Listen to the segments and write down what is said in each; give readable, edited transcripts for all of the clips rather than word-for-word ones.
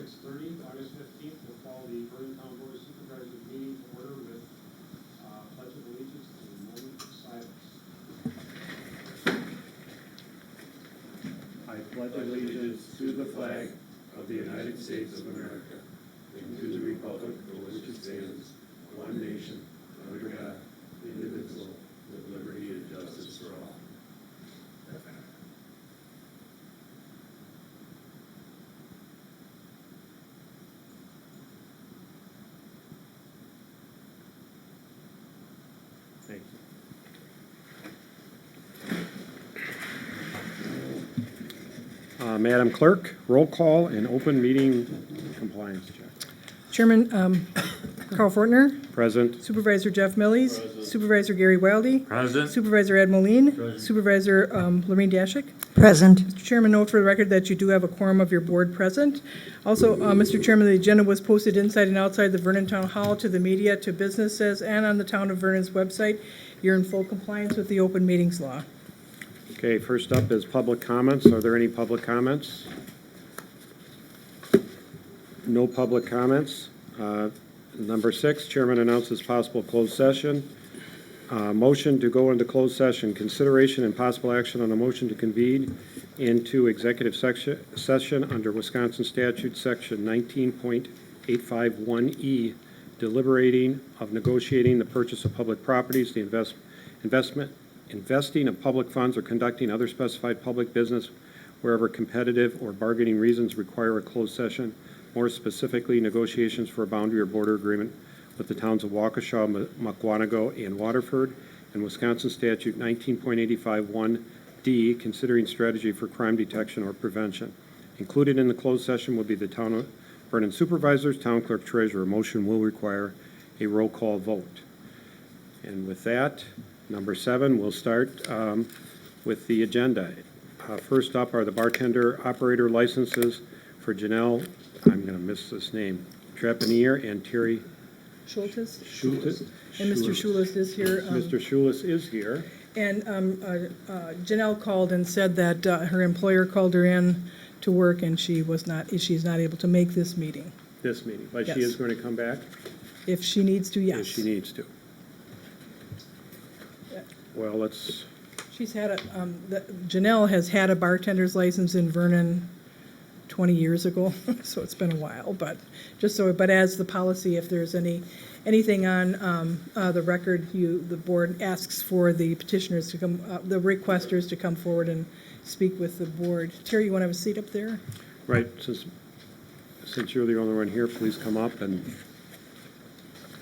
August 15th, we'll call the Vernon Town Board of Supervisors meeting to order with Pledge of Allegiance and a moment of silence. I pledge allegiance to the flag of the United States of America and to the republic for which it stands, one nation, under God, indivisible, with liberty and justice for all. Thank you. Madam Clerk, roll call and open meeting compliance check. Chairman Carl Fortner, Present. Supervisor Jeff Millies, Supervisor Gary Wildy, Present. Supervisor Ed Moline, Supervisor Lorraine Dashik. Present. Mr. Chairman, note for the record that you do have a quorum of your board present. Also, Mr. Chairman, the agenda was posted inside and outside the Vernon Town Hall to the media, to businesses, and on the Town of Vernon's website. You're in full compliance with the open meetings law. Okay, first up is public comments. Are there any public comments? No public comments. Number 6, Chairman announces possible closed session. Motion to go into closed session. Consideration and possible action on a motion to convene into executive session under Wisconsin Statute Section 19.851E, deliberating of negotiating the purchase of public properties, the investing of public funds, or conducting other specified public business wherever competitive or bargaining reasons require a closed session. More specifically, negotiations for a boundary or border agreement with the towns of Waukesha, Muckwonago, and Waterford, and Wisconsin Statute 19.851D, considering strategy for crime detection or prevention. Included in the closed session will be the Town of Vernon Supervisors, Town Clerk, Treasurer. Motion will require a roll call vote. And with that, number 7, we'll start with the agenda. First up are the bartender operator licenses for Janelle, I'm going to miss this name, Trepanier and Terry Schultes? Schultes. And Mr. Schulis is here. Mr. Schulis is here. And Janelle called and said that her employer called her in to work, and she's not able to make this meeting. This meeting, but she Yes. is going to come back If she needs to, yes. if she needs to. Well, let's, She's had Janelle has had a bartender's license in Vernon 20 years ago, so it's been a while, but as the policy, if there's anything on the record, the board asks for the petitioners to come, the requesters to come forward and speak with the board. Terry, you want to have a seat up there? right, since you're the only one here, please come up and,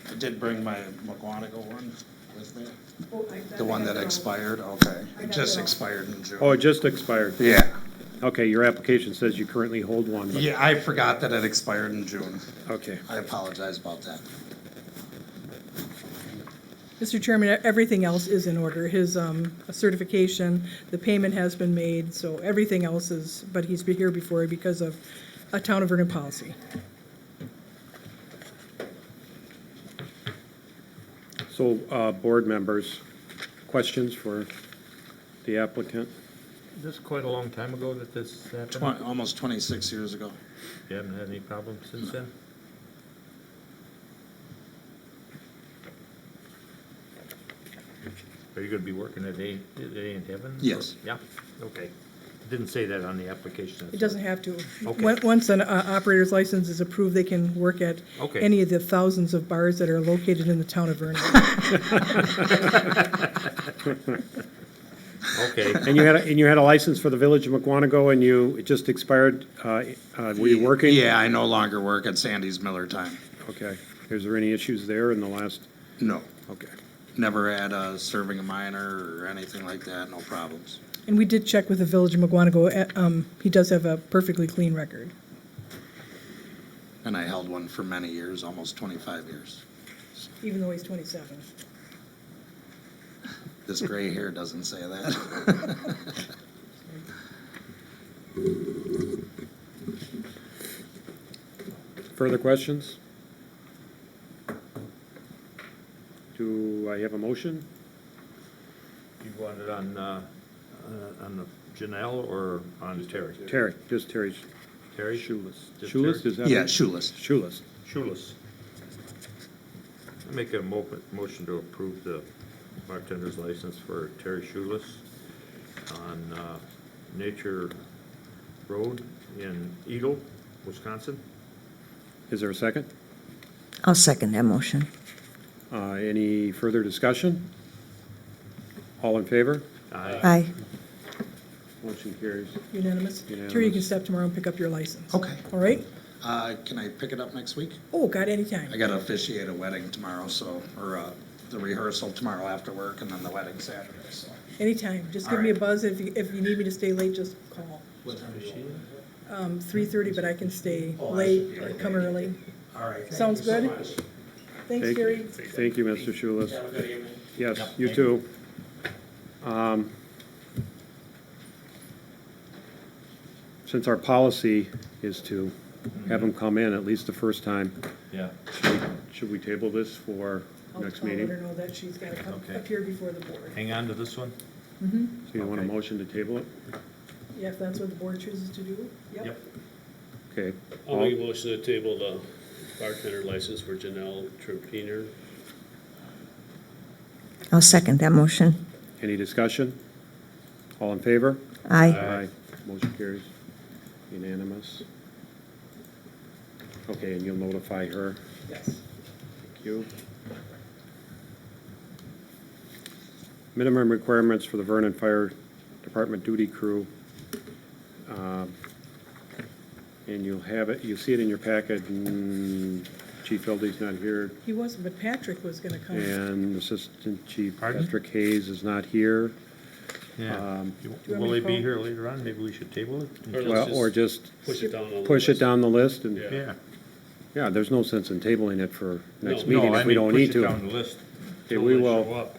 I did bring my Muckwonago one with me. Oh, The one that expired, okay. It just expired in June. oh, it just expired. Yeah. Okay, your application says you currently hold one, but, Yeah, I forgot that it expired in June. okay. I apologize about that. Mr. Chairman, everything else is in order. His certification, the payment has been made, so everything else is, but he's been here before because of a Town of Vernon policy. So, board members, questions for the applicant? Is this quite a long time ago that this happened? Almost 26 years ago. You haven't had any problems since then? Are you gonna be working at A in Heaven? Yes. Yeah, okay. didn't say that on the application. It doesn't have to. Okay. Once an operator's license is approved, they can work at Okay. any of the thousands of bars that are located in the town of Vernon. Okay. And you had a license for the Village of McWanago, and it just expired, were you working? Yeah, I no longer work at Sandy's Miller Time. Okay. Is there any issues there in the last, No, okay. never had serving a minor or anything like that, no problems. And we did check with the Village of McWanago. He does have a perfectly clean record. And I held one for many years, almost 25 years. Even though he's 27. This gray hair doesn't say that. Further questions? Do I have a motion? You want it on the Janelle or on Terry? Terry, just Terry Terry? Shoeless. Just Shoeless, Terry? is that? Yeah, right? shoeless. Shoeless. Shoeless. I make a motion to approve the bartender's license for Terry Shoeless on Nature Road in Eagle, Wisconsin. Is there a second? I'll second that motion. Any further discussion? All in favor? Aye. Aye. Motion carries. Unanimous? Terry, you can Unanimous. step tomorrow and pick up your license. Okay. All right? Can I pick it up next week? Oh, God, anytime. I gotta officiate a wedding tomorrow, so, or the rehearsal tomorrow after work, and then the wedding Saturday, so. Anytime. Just All give me a right. buzz. If you need me to stay late, just call. What time is she? 3:30, but I can stay Oh, I late should be or right come there. early. All right. Sounds good? Thanks, Thank- Terry. Thank you, Mr. Shoeless. Have a good evening. Yes, Yep, you thank too. Since our policy is to have them come in at least the first time, Yeah. should we table this for next I'll let meeting? her know that she's got to come Okay. appear before the board. Hang on to this one? So you want a Okay. motion to table it? Yeah, if that's what the board chooses to do. Yep. Okay. I'll make a motion to table the bartender license for Janelle Trupiner. I'll second that motion. Any discussion? All in favor? Aye. Motion carries. Unanimous. Okay, and you'll notify her. Yes. Thank you. Minimum requirements for the Vernon Fire Department duty crew. And you'll have it, you'll see it in your packet, and Chief Eldey's not here, He wasn't, but Patrick was going to come. and Assistant Chief Pardon? Patrick Hayes is not here. Yeah. you want Will me they to be call? here later on? Maybe we should table it? Or let's Well, or just Push it down on the push it list. down the list, and, Yeah. Yeah. yeah, there's no sense in tabling it for next No. meeting No, I if we mean, don't push need it to. down the list. Okay, till we they will- show up.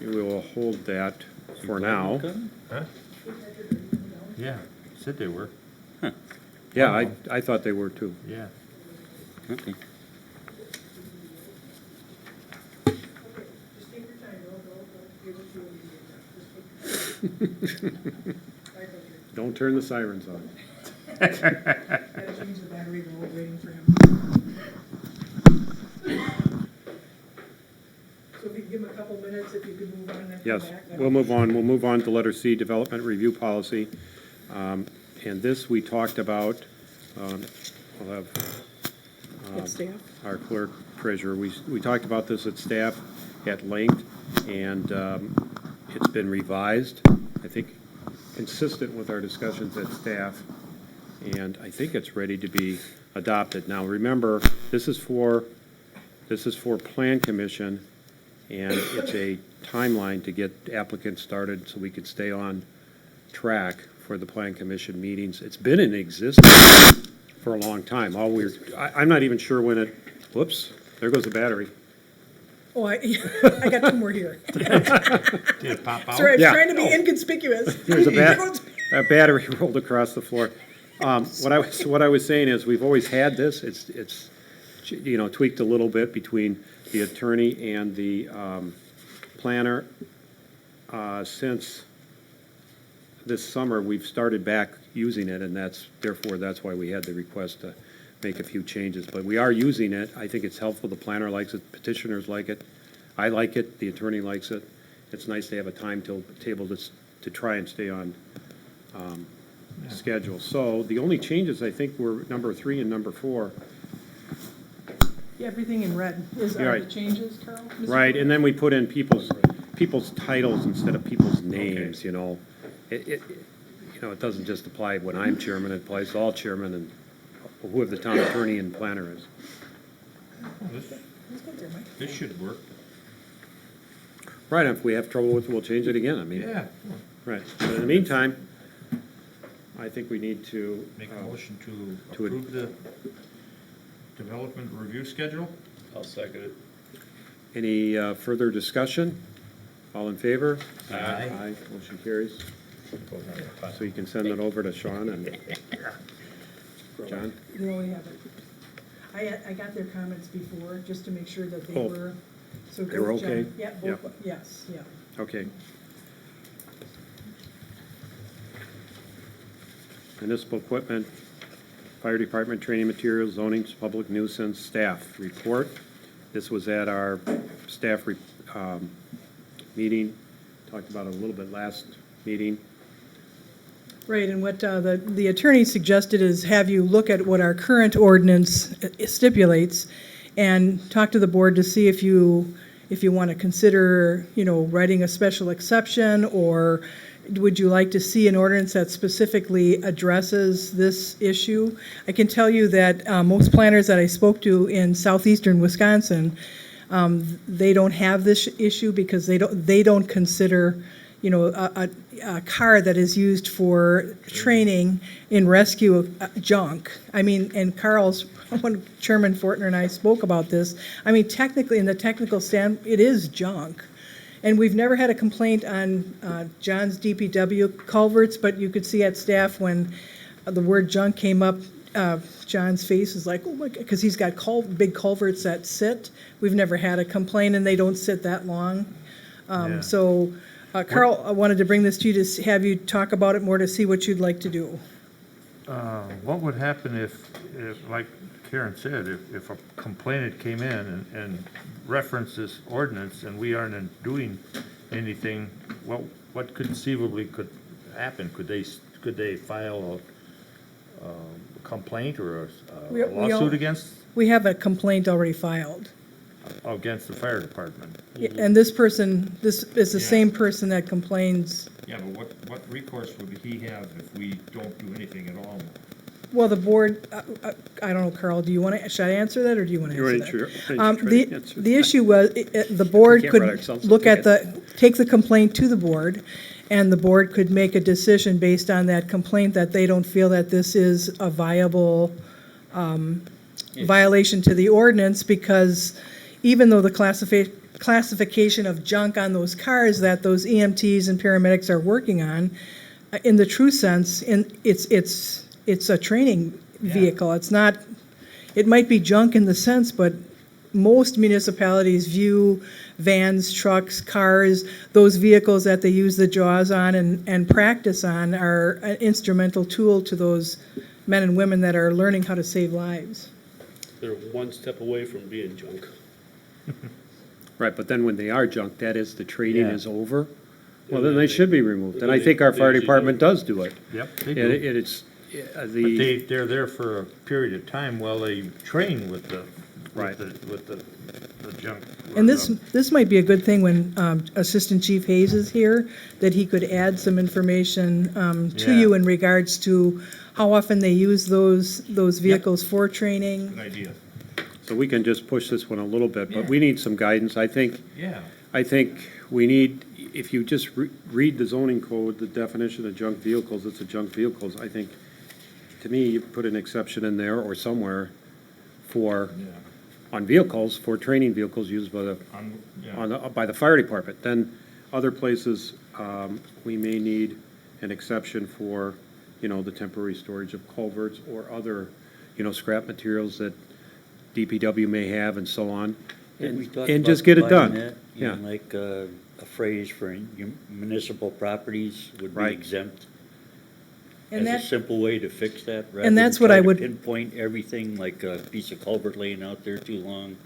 We will hold that for now. Huh? Yeah, said they were, Yeah, I thought they were too. yeah. Okay. Just take your time. Don't give it to him. Don't turn the sirens on. Gotta change the battery while we're waiting for him. So if you could give him a couple minutes, if you could move on and then come Yes, back. we'll move on. We'll move on to letter C, Development Review Policy. And this we talked about, we'll have Get staff. our clerk treasurer. We talked about this at staff at length, and it's been revised, I think, consistent with our discussions at staff, and I think it's ready to be adopted. Now, remember, this is for Plan Commission, and it's a timeline to get applicants started so we could stay on track for the Plan Commission meetings. It's been in existence for a long time. I'm not even sure when it, whoops, there goes the battery. Oh, I got two more here. Did it pop out? Sorry, I was Yeah. trying to be inconspicuous. There's a battery rolled across the floor. What I was saying is, we've always had this. It's tweaked a little bit between the attorney and the planner. Since this summer, we've started back using it, and therefore that's why we had the request to make a few changes. But we are using it. I think it's helpful. The planner likes it, petitioners like it. I like it, the attorney likes it. It's nice to have a table to try and stay on schedule. So the only changes, I think, were number 3 and number 4. Yeah, everything in red is, You're are right. the changes, Carl? Mr. Right, Clerk? and then we put in people's titles instead of people's names, you know. It doesn't just apply when I'm chairman, it applies to all chairmen and whoever the town attorney and planner is. Let's get there, Mike. This should work. Right, if we have trouble with it, we'll change it again, I mean. Yeah. Right, but in the meantime, I think we need to. Make a motion to to ad- approve the development review schedule? I'll second it. Any further discussion? All in favor? Aye. Aye, motion carries. So you can send it over to Sean and John? They already have it. I got their comments before, just to make sure that they Oh. were, so. They were both John- okay? Yeah, Yeah. both, yes, yeah. Okay. Municipal equipment, fire department training materials, zoning, public nuisance, staff report. This was at our staff meeting, talked about it a little bit last meeting. Right, and what the attorney suggested is have you look at what our current ordinance stipulates and talk to the board to see if you want to consider, writing a special exception, or would you like to see an ordinance that specifically addresses this issue? I can tell you that most planners that I spoke to in southeastern Wisconsin, they don't have this issue because they don't consider, a car that is used for training in rescue of junk. I mean, and when Chairman Fortner and I spoke about this, I mean, technically, in the technical stand, it is junk. And we've never had a complaint on John's DPW culverts, but you could see at staff when the word junk came up, John's face is like, oh my God, because he's got big culverts that sit. We've never had a complaint, and they don't sit that long. Yeah. So, Carl, I wanted to bring this to you to have you talk about it more to see what you'd like to do. What would happen if, like Karen said, if a complainant came in and referenced this ordinance and we aren't doing anything, what conceivably could happen? Could they file a complaint or a We all- lawsuit against We have a complaint already filed. the fire department? And this is the Yeah. same person that complains. Yeah, but what recourse would he have if we don't do anything at all? Well, the board, I don't know, Carl, should I answer that, or do you want to You answer want that? to try to answer The that? issue was, the board can't could write ourselves a look at ticket. take the complaint to the board, and the board could make a decision based on that complaint that they don't feel that this is a viable violation to the ordinance, because even though the classification of junk on those cars that those EMTs and paramedics are working on, in the true sense, it's a training vehicle. It's not, it might be junk in the sense, but most municipalities view vans, trucks, cars, those vehicles that they use the jaws on and practice on are an instrumental tool to those men and women that are learning how to save lives. They're one step away from being junk. Right, but then when they are junk, that is, the training Yeah. is over, well, then they should be removed. And I think our fire department does do it. Yep, they And do. it's, But the, they're there for a period of time while they train with the, Right. with the junk. And this might be a good thing when Assistant Chief Hayes is here, that he could add some information to Yeah. you in regards to how often they use those vehicles for training. Good idea. so we can just push this one a little bit, but we need some guidance. I think Yeah. we need, if you just read the zoning code, the definition of junk vehicles, it's a junk vehicles. I think, to me, you put an exception in there or somewhere for, on vehicles, for training vehicles used by by the fire department. Then other places, we may need an exception for, the temporary storage of culverts or other, scrap materials that DPW may have and so on. We talked And about just get it combining done. that, Yeah. Like a phrase for municipal properties would be Right. exempt. And As a that, simple way to fix that, rather And than that's what try I to would- pinpoint everything like a piece of culvert laying out there too long.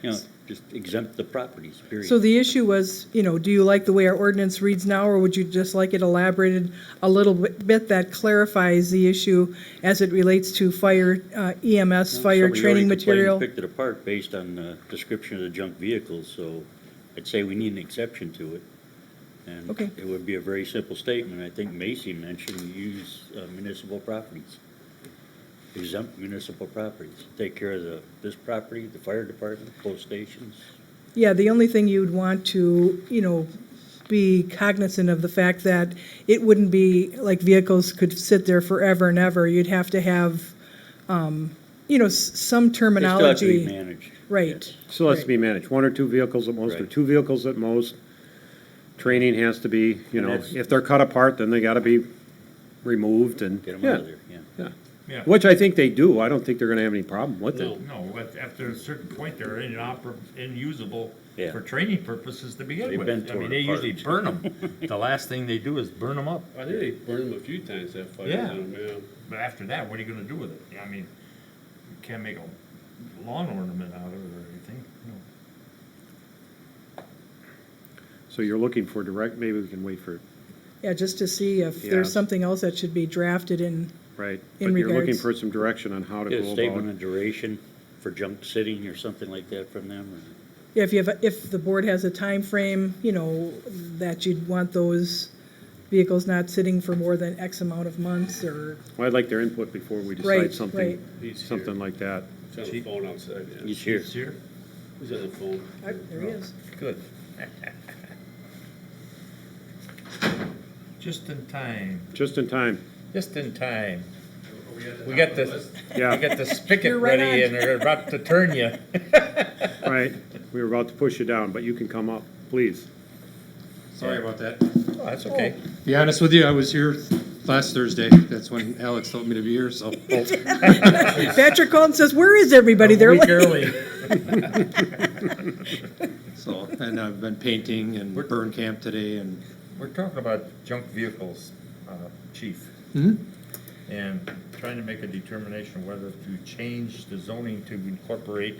You know, just exempt the properties, period. So the issue was, do you like the way our ordinance reads now, or would you just like it elaborated a little bit that clarifies the issue as it relates to fire, EMS, Well, fire somebody training already complained and material? picked it apart based on the description of the junk vehicles, so I'd say we need an exception to it. And Okay. it would be a very simple statement. I think Macy mentioned use municipal properties. Exempt municipal properties. Take care of this property, the fire department, post stations. Yeah, the only thing you'd want to, be cognizant of the fact that it wouldn't be like vehicles could sit there forever and ever. You'd have to have, some They still have to be terminology. managed. Right. Still has to Right. be managed, 1 or 2 vehicles at most, or Right. 2 vehicles at most. Training has to be, And that's- if they're cut apart, then they gotta be removed and, Get them yeah, out of there, yeah. yeah. Yeah. Which I think they do. I don't think they're gonna have any problem with No. it. No, after a certain point, they're inusable Yeah. for training purposes to begin They've with. been I torn mean, they apart. usually burn them. The last thing they do is burn them up. I think they burned them a few times, that fire, Yeah. down there, yeah. But after that, what are you gonna do with it? I mean, you can't make a lawn ornament out of it or anything. No. So you're looking for direct, maybe we can wait for, Yeah, just to see if Yeah. there's something else that should be drafted in. right? In But you're looking regards- for some direction on how to Get a go statement about. of duration for junk sitting or something like that from them, or? Yeah, if the board has a time frame, that you'd want those vehicles not sitting for more than X amount of months or, Well, I'd like their input before we decide right. something, He's here. something like that. He's on the phone outside, yeah. He's here. It's here? He's on the phone. There he is. Good. Just in time, Just in time, just in time. We got the, yeah, we got the spigot You're right ready on. and they're about to turn you. right. We were about to push you down, but you can come up, please. Sorry about that. Oh, that's okay. Be honest with you, I was here last Thursday. That's when Alex told me to be here, so. Patrick called and says, where is everybody? A They're week like, early. So, and I've been painting and burn camp today and, We're talking about junk vehicles, chief. Mhm. And trying to make a determination whether to change the zoning to incorporate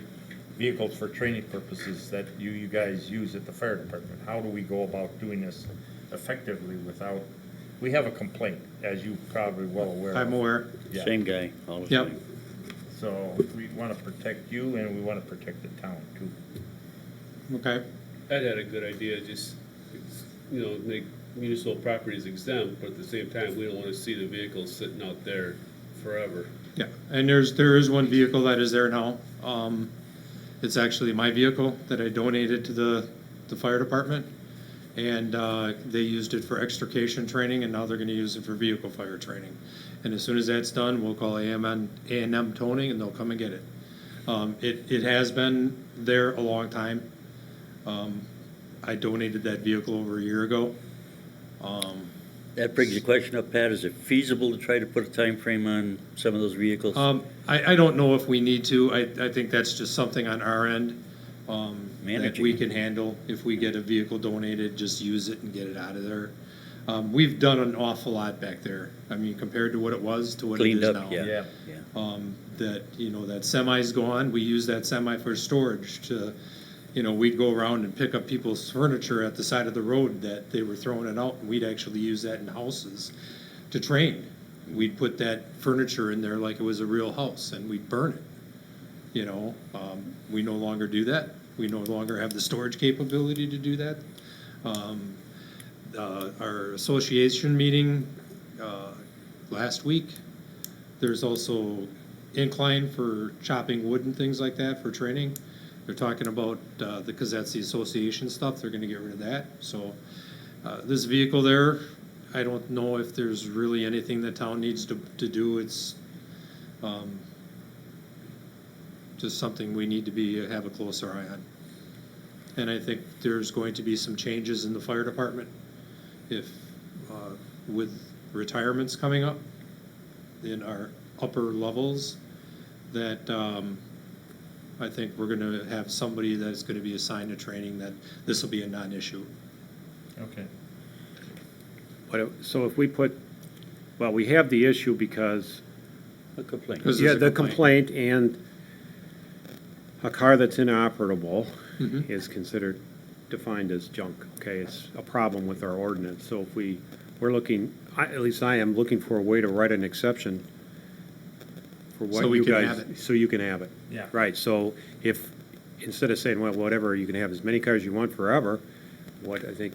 vehicles for training purposes that you guys use at the fire department. How do we go about doing this effectively without, we have a complaint, as you probably well aware of. I'm aware. Yeah. Same guy, all the Yep. same. So we want to protect you and we want to protect the town too. Okay. Ed had a good idea, just, make municipal properties exempt, but at the same time, we don't wanna see the vehicles sitting out there forever. Yeah, and there is one vehicle that is there now. It's actually my vehicle that I donated to the fire department. And, they used it for extrication training and now they're gonna use it for vehicle fire training. And as soon as that's done, we'll call A&M Towing and they'll come and get it. It has been there a long time. I donated that vehicle over a year ago. That brings the question up, Pat, is it feasible to try to put a time frame on some of those vehicles? I don't know if we need to. I think that's just something on our end, that Managing we it. can handle. If we get a vehicle donated, just use it and get it out of there. We've done an awful lot back there. I mean, compared to what it was to what it Cleaned is up, now. yeah. That semi's gone. We use that semi for storage to, we'd go around and pick up people's furniture at the side of the road that they were throwing it out, and we'd actually use that in houses to train. We'd put that furniture in there like it was a real house, and we'd burn it, We no longer do that. We no longer have the storage capability to do that. Our association meeting, last week, there's also incline for chopping wood and things like that for training. They're talking about, because that's the association stuff, they're gonna get rid of that, so. This vehicle there, I don't know if there's really anything the town needs to do, it's, just something we need to have a closer eye on. And I think there's going to be some changes in the fire department if, with retirements coming up in our upper levels, that, I think we're gonna have somebody that's gonna be assigned to training, that this will be a non-issue. Okay. So if we put, well, we have the issue because, A complaint. Because yeah, there's a the complaint and a car that's inoperable Mhm. is considered, defined as junk, okay? It's a problem with our ordinance, so if we're looking, at least I am looking for a way to write an exception for what So we you can guys. have it. So you can have it. Yeah. Right, so if, instead of saying, well, whatever, you can have as many cars you want forever, what I think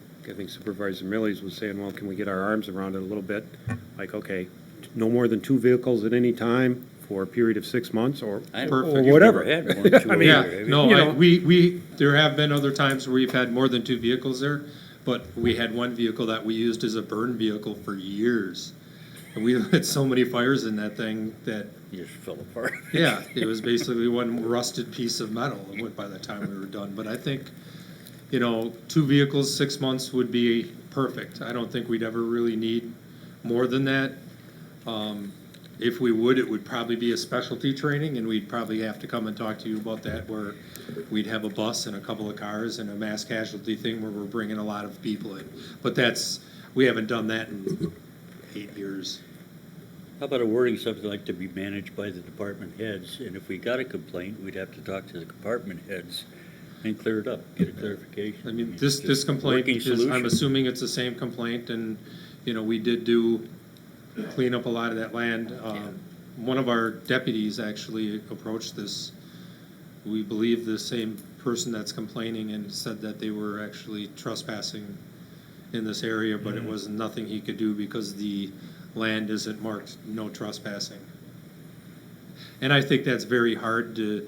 Supervisor Millies was saying, well, can we get our arms around it a little bit? Like, okay, no more than 2 vehicles at any time for a period of 6 months, or I- Perfect. or you've whatever. never had more than two I mean, over Yeah, there, have you? no, You know. there have been other times where we've had more than 2 vehicles there, but we had one vehicle that we used as a burn vehicle for years. And we had so many fires in that thing that, You just fell apart. yeah, it was basically one rusted piece of metal by the time we were done. But I think, 2 vehicles, 6 months would be perfect. I don't think we'd ever really need more than that. If we would, it would probably be a specialty training, and we'd probably have to come and talk to you about that, where we'd have a bus and a couple of cars and a mass casualty thing where we're bringing a lot of people in. But we haven't done that in 8 years. How about a wording, something like to be managed by the department heads, and if we got a complaint, we'd have to talk to the department heads and clear it up, get a clarification. I mean, this just complaint working is, I'm solution. assuming it's the same complaint, and, we did clean up a lot of that land. One of our deputies actually approached this, we believe the same person that's complaining, and said that they were actually trespassing in this area, but it was nothing he could do because the land isn't marked no trespassing. And I think that's very hard to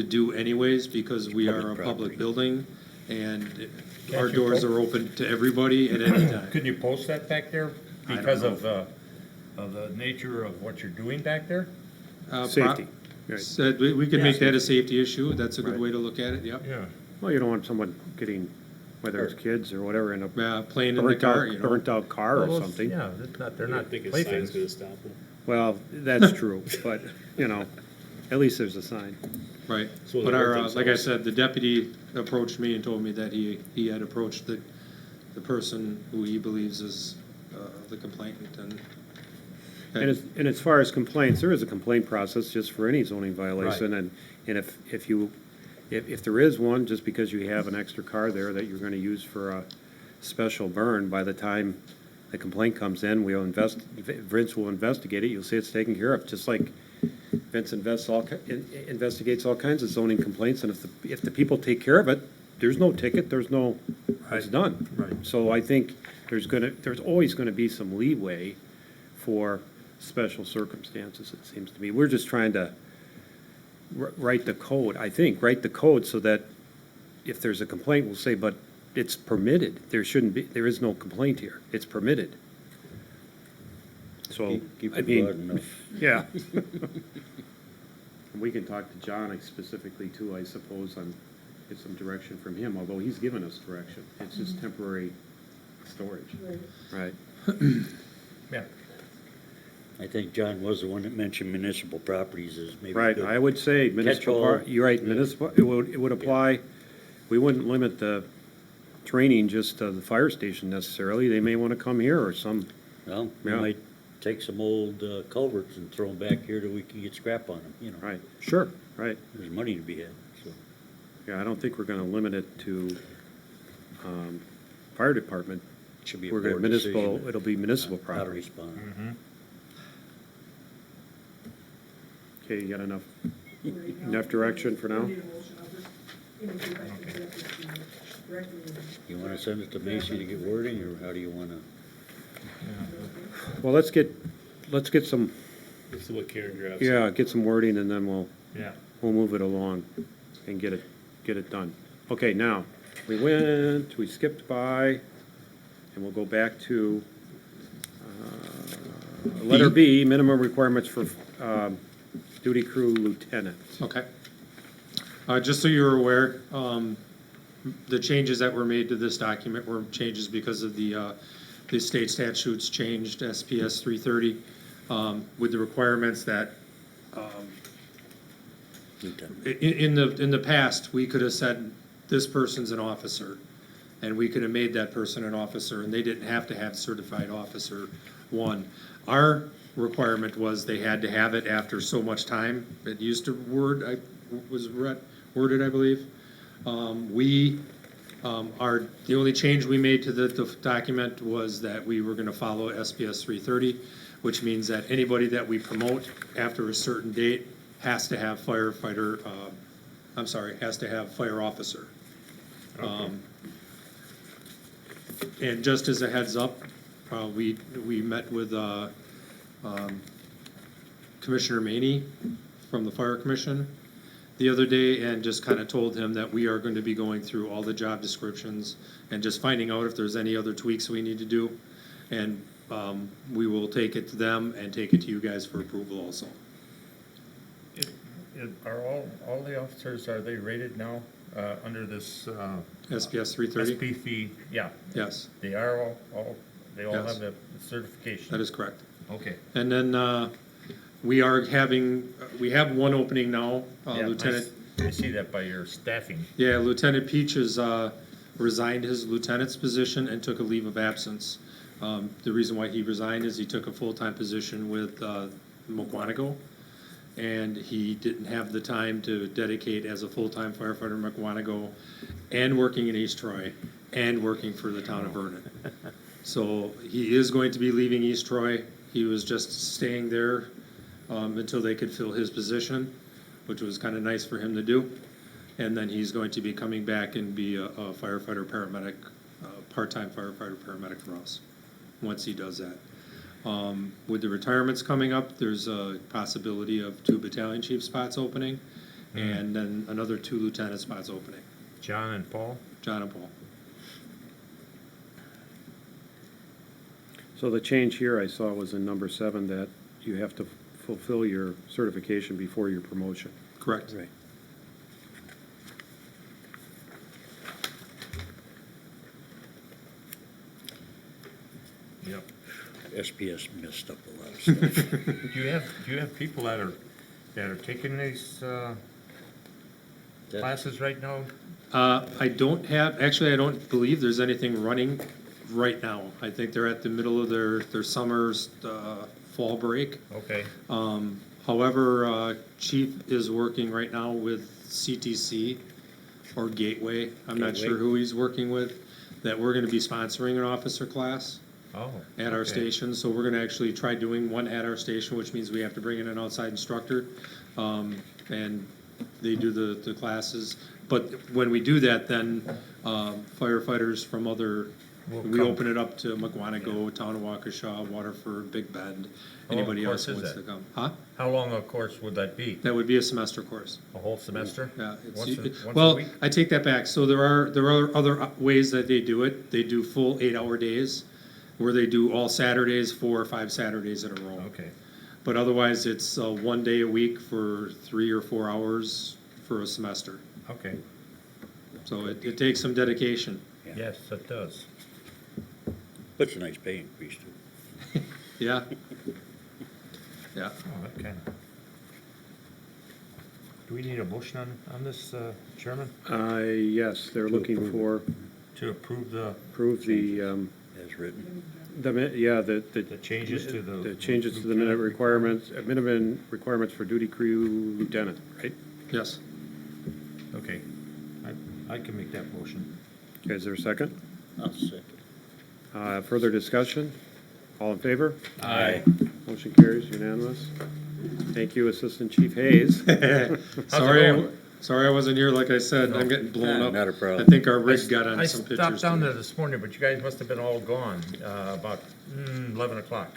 do anyways, because we are a Public public property. building, and our you doors po- are open to everybody at any time. Could you post that back there I don't because know. of the nature of what you're doing back there? Safety, right. Said, we could make Yeah. that a safety issue, that's a good Right. way to look at it, yep. Yeah. Well, you don't want someone getting, whether it's kids or whatever, in a Playing in the car, burnt out car or Well, something. Yeah, it's not, they're I don't not think a sign's playthings. gonna stop them. Well, that's true, but, at least there's a sign. Right, So but they hurt like I themselves. said, the deputy approached me and told me that he had approached the person who he believes is the complainant, And as far as complaints, there is a complaint process just for any zoning violation, and if there is one, just because you have an extra car there that you're gonna use for a special burn, by the time the complaint comes in, Vince will investigate it, you'll see it's taken care of, just like Vince investigates all kinds of zoning complaints, and if the people take care of it, there's no ticket, it's done. Right. So I think there's always gonna be some leeway for special circumstances, it seems to me. We're just trying to write the code, write the code so that if there's a complaint, we'll say, but it's permitted. There is no complaint here. It's permitted. So, Keep I it mean, broad enough. yeah. And we can talk to John specifically too, I suppose, on, get some direction from him, although he's given us direction. It's just temporary storage. Right. Yeah. I think John was the one that mentioned municipal properties as maybe. Right, good. I would say municipal, Catch-all. you're right, municipal, it would apply, we wouldn't limit the training just to the fire station necessarily. They may want to come here or some, Well, we Yeah. might take some old culverts and throw them back here till we can get scrap on them, right, sure, right. There's money to be had, so. Yeah, I don't think we're gonna limit it to, fire department. Should be a We're gonna board municipal, decision it'll be municipal How to property. respond. Okay, you got enough direction for now? You wanna send it to Macy to get wording, or how do you wanna? Well, let's get some, This is what Karen drafts. yeah, get some wording and then Yeah. we'll move it along and get it done. Okay, now, we skipped by, and we'll go back to, letter B, minimum requirements for, duty crew lieutenant. Okay. Just so you're aware, the changes that were made to this document were changes because of the state statutes changed, SPS 330, with the requirements that, Lieutenant? in the past, we could have said, this person's an officer, and we could have made that person an officer, and they didn't have to have certified officer one. Our requirement was they had to have it after so much time. It used a word, was worded, I believe. The only change we made to the document was that we were gonna follow SPS 330, which means that anybody that we promote after a certain date has to have has to have fire officer. And just as a heads up, we met with Commissioner Maney from the Fire Commission the other day and just kind of told him that we are going to be going through all the job descriptions and just finding out if there's any other tweaks we need to do. And we will take it to them and take it to you guys for approval also. Are all the officers, are they rated now, under this, SPS 330? SPC? Yeah, Yes, they are they all Yes. have the certification? that is correct. Okay. And then we have one opening now, Yeah, I Lieutenant. I see that by your staffing. Yeah, Lieutenant Peach has resigned his lieutenant's position and took a leave of absence. The reason why he resigned is he took a full-time position with Mukwonago, and he didn't have the time to dedicate as a full-time firefighter in Mukwonago and working in East Troy and working for the town of Vernon. So he is going to be leaving East Troy. He was just staying there until they could fill his position, which was kind of nice for him to do. And then he's going to be coming back and be a firefighter paramedic, part-time firefighter paramedic for us, once he does that. With the retirements coming up, there's a possibility of 2 battalion chief spots opening, and then another 2 lieutenant spots opening, John and Paul? John and Paul. So the change here I saw was in number 7, that you have to fulfill your certification before your promotion. Correct. Right. Yep. SPS messed up a lot of stuff. Do you have people that are taking these, classes right now? I don't believe there's anything running right now. I think they're at the middle of their summer's fall break. Okay, However, Chief is working right now with CTC or Gateway. I'm not Gateway. sure who he's working with, that we're gonna be sponsoring an officer class oh. at our okay. station. So we're gonna actually try doing one at our station, which means we have to bring in an outside instructor. And they do the classes. But when we do that, then firefighters from other, Will we come. open it up to Mukwonago, Town of Waukesha, Waterford, Big Bend, How long anybody a else course who is wants to that? come. Huh? How long a course would that be? That would be a semester course. A whole semester? Yeah. Once a Well, week? I take that back. So there are other ways that they do it. They do full 8-hour days, where they do all Saturdays, 4 or 5 Saturdays in a row. Okay, But otherwise, it's 1 day a week for 3 or 4 hours for a semester. okay. So it takes some dedication. Yeah. Yes, it does. But it's a nice pay increase too. Yeah. Yeah. Oh, that kind of. Do we need a motion on this, Chairman? Yes, they're looking for, To approve the approve the, As written. the changes to the. the changes to the minute requirements, minimum requirements for duty crew lieutenant, right? Yes. Okay, I can make that motion. Okay, is there a second? I'll second. Further discussion? All in favor? Aye. Motion carries unanimous. Thank you, Assistant Chief Hayes. Sorry I wasn't here, like I said, I'm getting blown Nah, up. not a problem. I think our rig got on I some pictures. stopped down today. there this morning, but you guys must have been all gone, about 11 o'clock.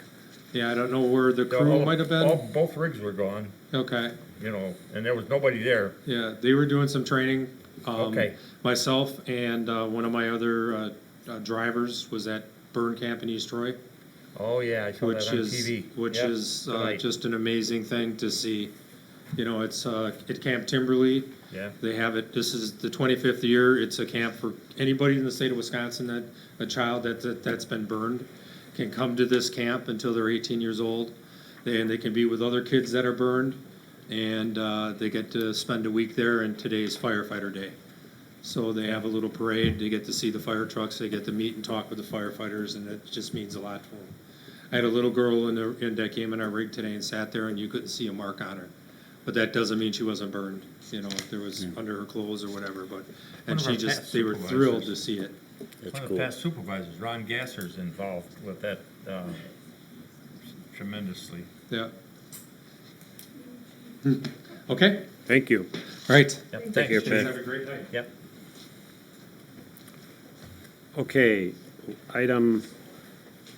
Yeah, I don't know where the crew might have been. Both rigs were gone, Okay, you know, and there was nobody there. yeah, they were doing some training. Okay. Myself and one of my other drivers was at Burn Camp in East Troy, Oh, yeah, I saw which that on is, TV. which Yep, is tonight. just an amazing thing to see. You know, it's at Camp Timberley. Yeah, They have it, this is the 25th year, it's a camp for anybody in the state of Wisconsin that, a child that's been burned can come to this camp until they're 18 years old. And they can be with other kids that are burned, and they get to spend a week there, and today's firefighter day. So they have a little parade, they get to see the fire trucks, they get to meet and talk with the firefighters, and it just means a lot to them. I had a little girl that came in our rig today and sat there, and you couldn't see a mark on her. but that doesn't mean she wasn't burned, you know, if there was under her clothes or whatever, but, and One of she our just, past they were thrilled to supervisors. see it. That's One of cool. the past supervisors, Ron Gasser's involved with that tremendously. Yeah. Okay, Thank you. all right. Yep, Take thanks. care, Chief. Pat. Have a great night. Yep. Okay, item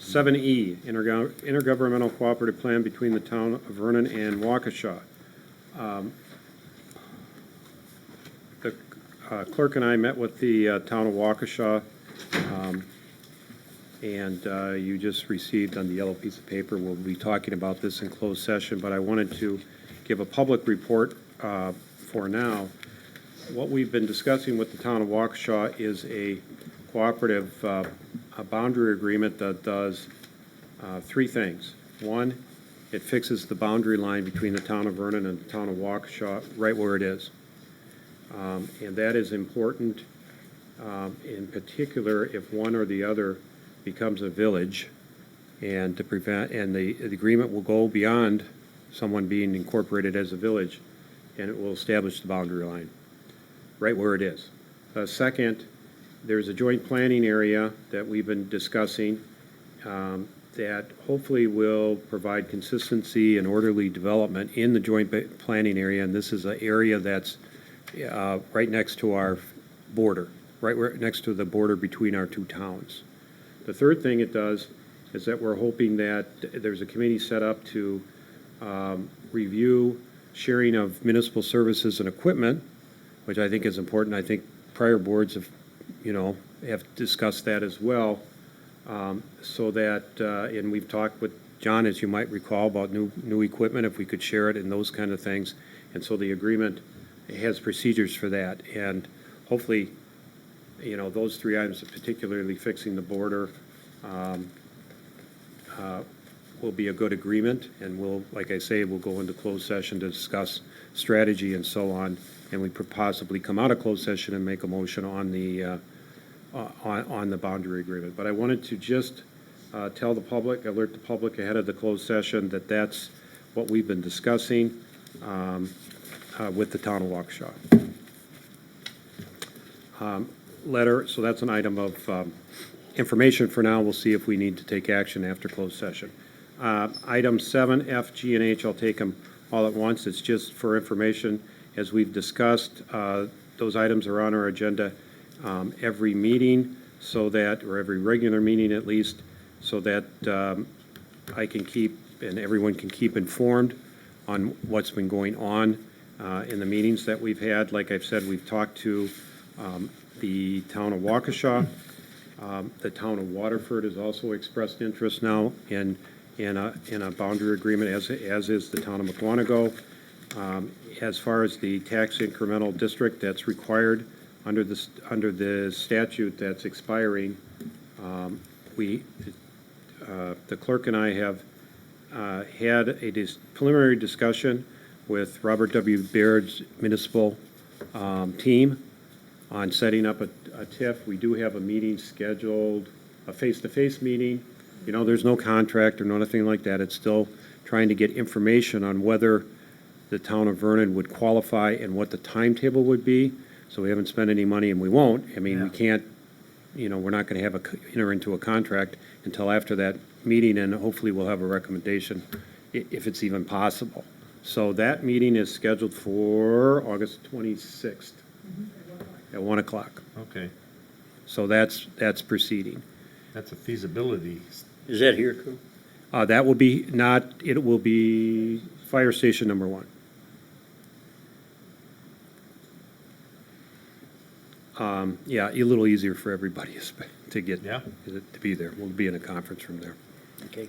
7E, intergovernmental cooperative plan between the town of Vernon and Waukesha. The clerk and I met with the town of Waukesha, and you just received on the yellow piece of paper, we'll be talking about this in closed session, but I wanted to give a public report for now. What we've been discussing with the town of Waukesha is a cooperative a boundary agreement that does three things. One, it fixes the boundary line between the town of Vernon and the town of Waukesha right where it is. And that is important, in particular, if one or the other becomes a village, and to prevent, and the agreement will go beyond someone being incorporated as a village, and it will establish the boundary line right where it is. Second, there's a joint planning area that we've been discussing that hopefully will provide consistency and orderly development in the joint planning area, and this is an area that's right next to our border, next to the border between our two towns. The third thing it does is that we're hoping that there's a committee set up to review sharing of municipal services and equipment, which I think is important. I think prior boards have discussed that as well, so that, and we've talked with John, as you might recall, about new equipment, if we could share it and those kind of things. And so the agreement has procedures for that. And hopefully, those three items, particularly fixing the border, will be a good agreement. And we'll, like I say, we'll go into closed session to discuss strategy and so on. And we could possibly come out of closed session and make a motion on the boundary agreement. But I wanted to just tell the public, alert the public ahead of the closed session that that's what we've been discussing with the town of Waukesha. Letter, so that's an item of information for now. We'll see if we need to take action after closed session. Item 7, F, G, and H, I'll take them all at once. It's just for information. As we've discussed, those items are on our agenda every meeting, so that, or every regular meeting at least, so that I can keep, and everyone can keep informed on what's been going on in the meetings that we've had. Like I've said, we've talked to the town of Waukesha. The town of Waterford has also expressed interest now in a boundary agreement, as is the town of Mukwonago. As far as the tax incremental district that's required under the statute that's expiring, the clerk and I have had a preliminary discussion with Robert W. Baird's municipal team on setting up a TIF. We do have a meeting scheduled, a face-to-face meeting. There's no contract or nothing like that. It's still trying to get information on whether the town of Vernon would qualify and what the timetable would be. So we haven't spent any money, and we won't. I mean, we can't, we're not going to enter into a contract until after that meeting, and hopefully we'll have a recommendation if it's even possible. So that meeting is scheduled for August 26th at 1 o'clock. Okay, So that's proceeding. that's a feasibility. Is that here too? That will be it will be fire station number 1. Yeah, a little easier for everybody to get, Yeah. to be there. We'll be in a conference room there. Okay.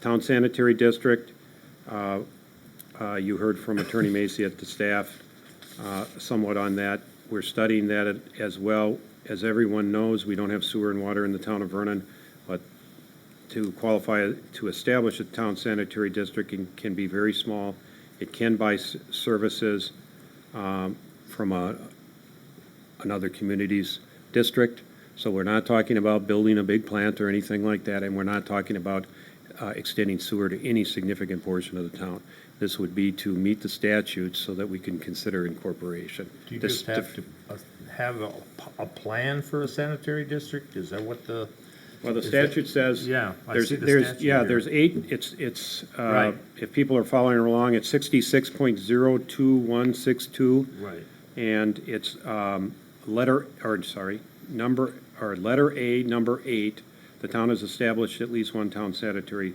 Town Sanitary District, you heard from Attorney Macy at the staff somewhat on that. We're studying that as well. As everyone knows, we don't have sewer and water in the town of Vernon, but to qualify to establish a town sanitary district can be very small. It can buy services from another community's district. So we're not talking about building a big plant or anything like that, and we're not talking about extending sewer to any significant portion of the town. This would be to meet the statutes so that we can consider incorporation. Do you This- just have to have a plan for a sanitary district? Is that what the, Well, the is that- statute says. Yeah, I there's- see the there's- statute Yeah, here. there's 8, it's, Right. if people are following along, it's 66.02162. right, And it's letter A, number 8, the town has established at least one town sanitary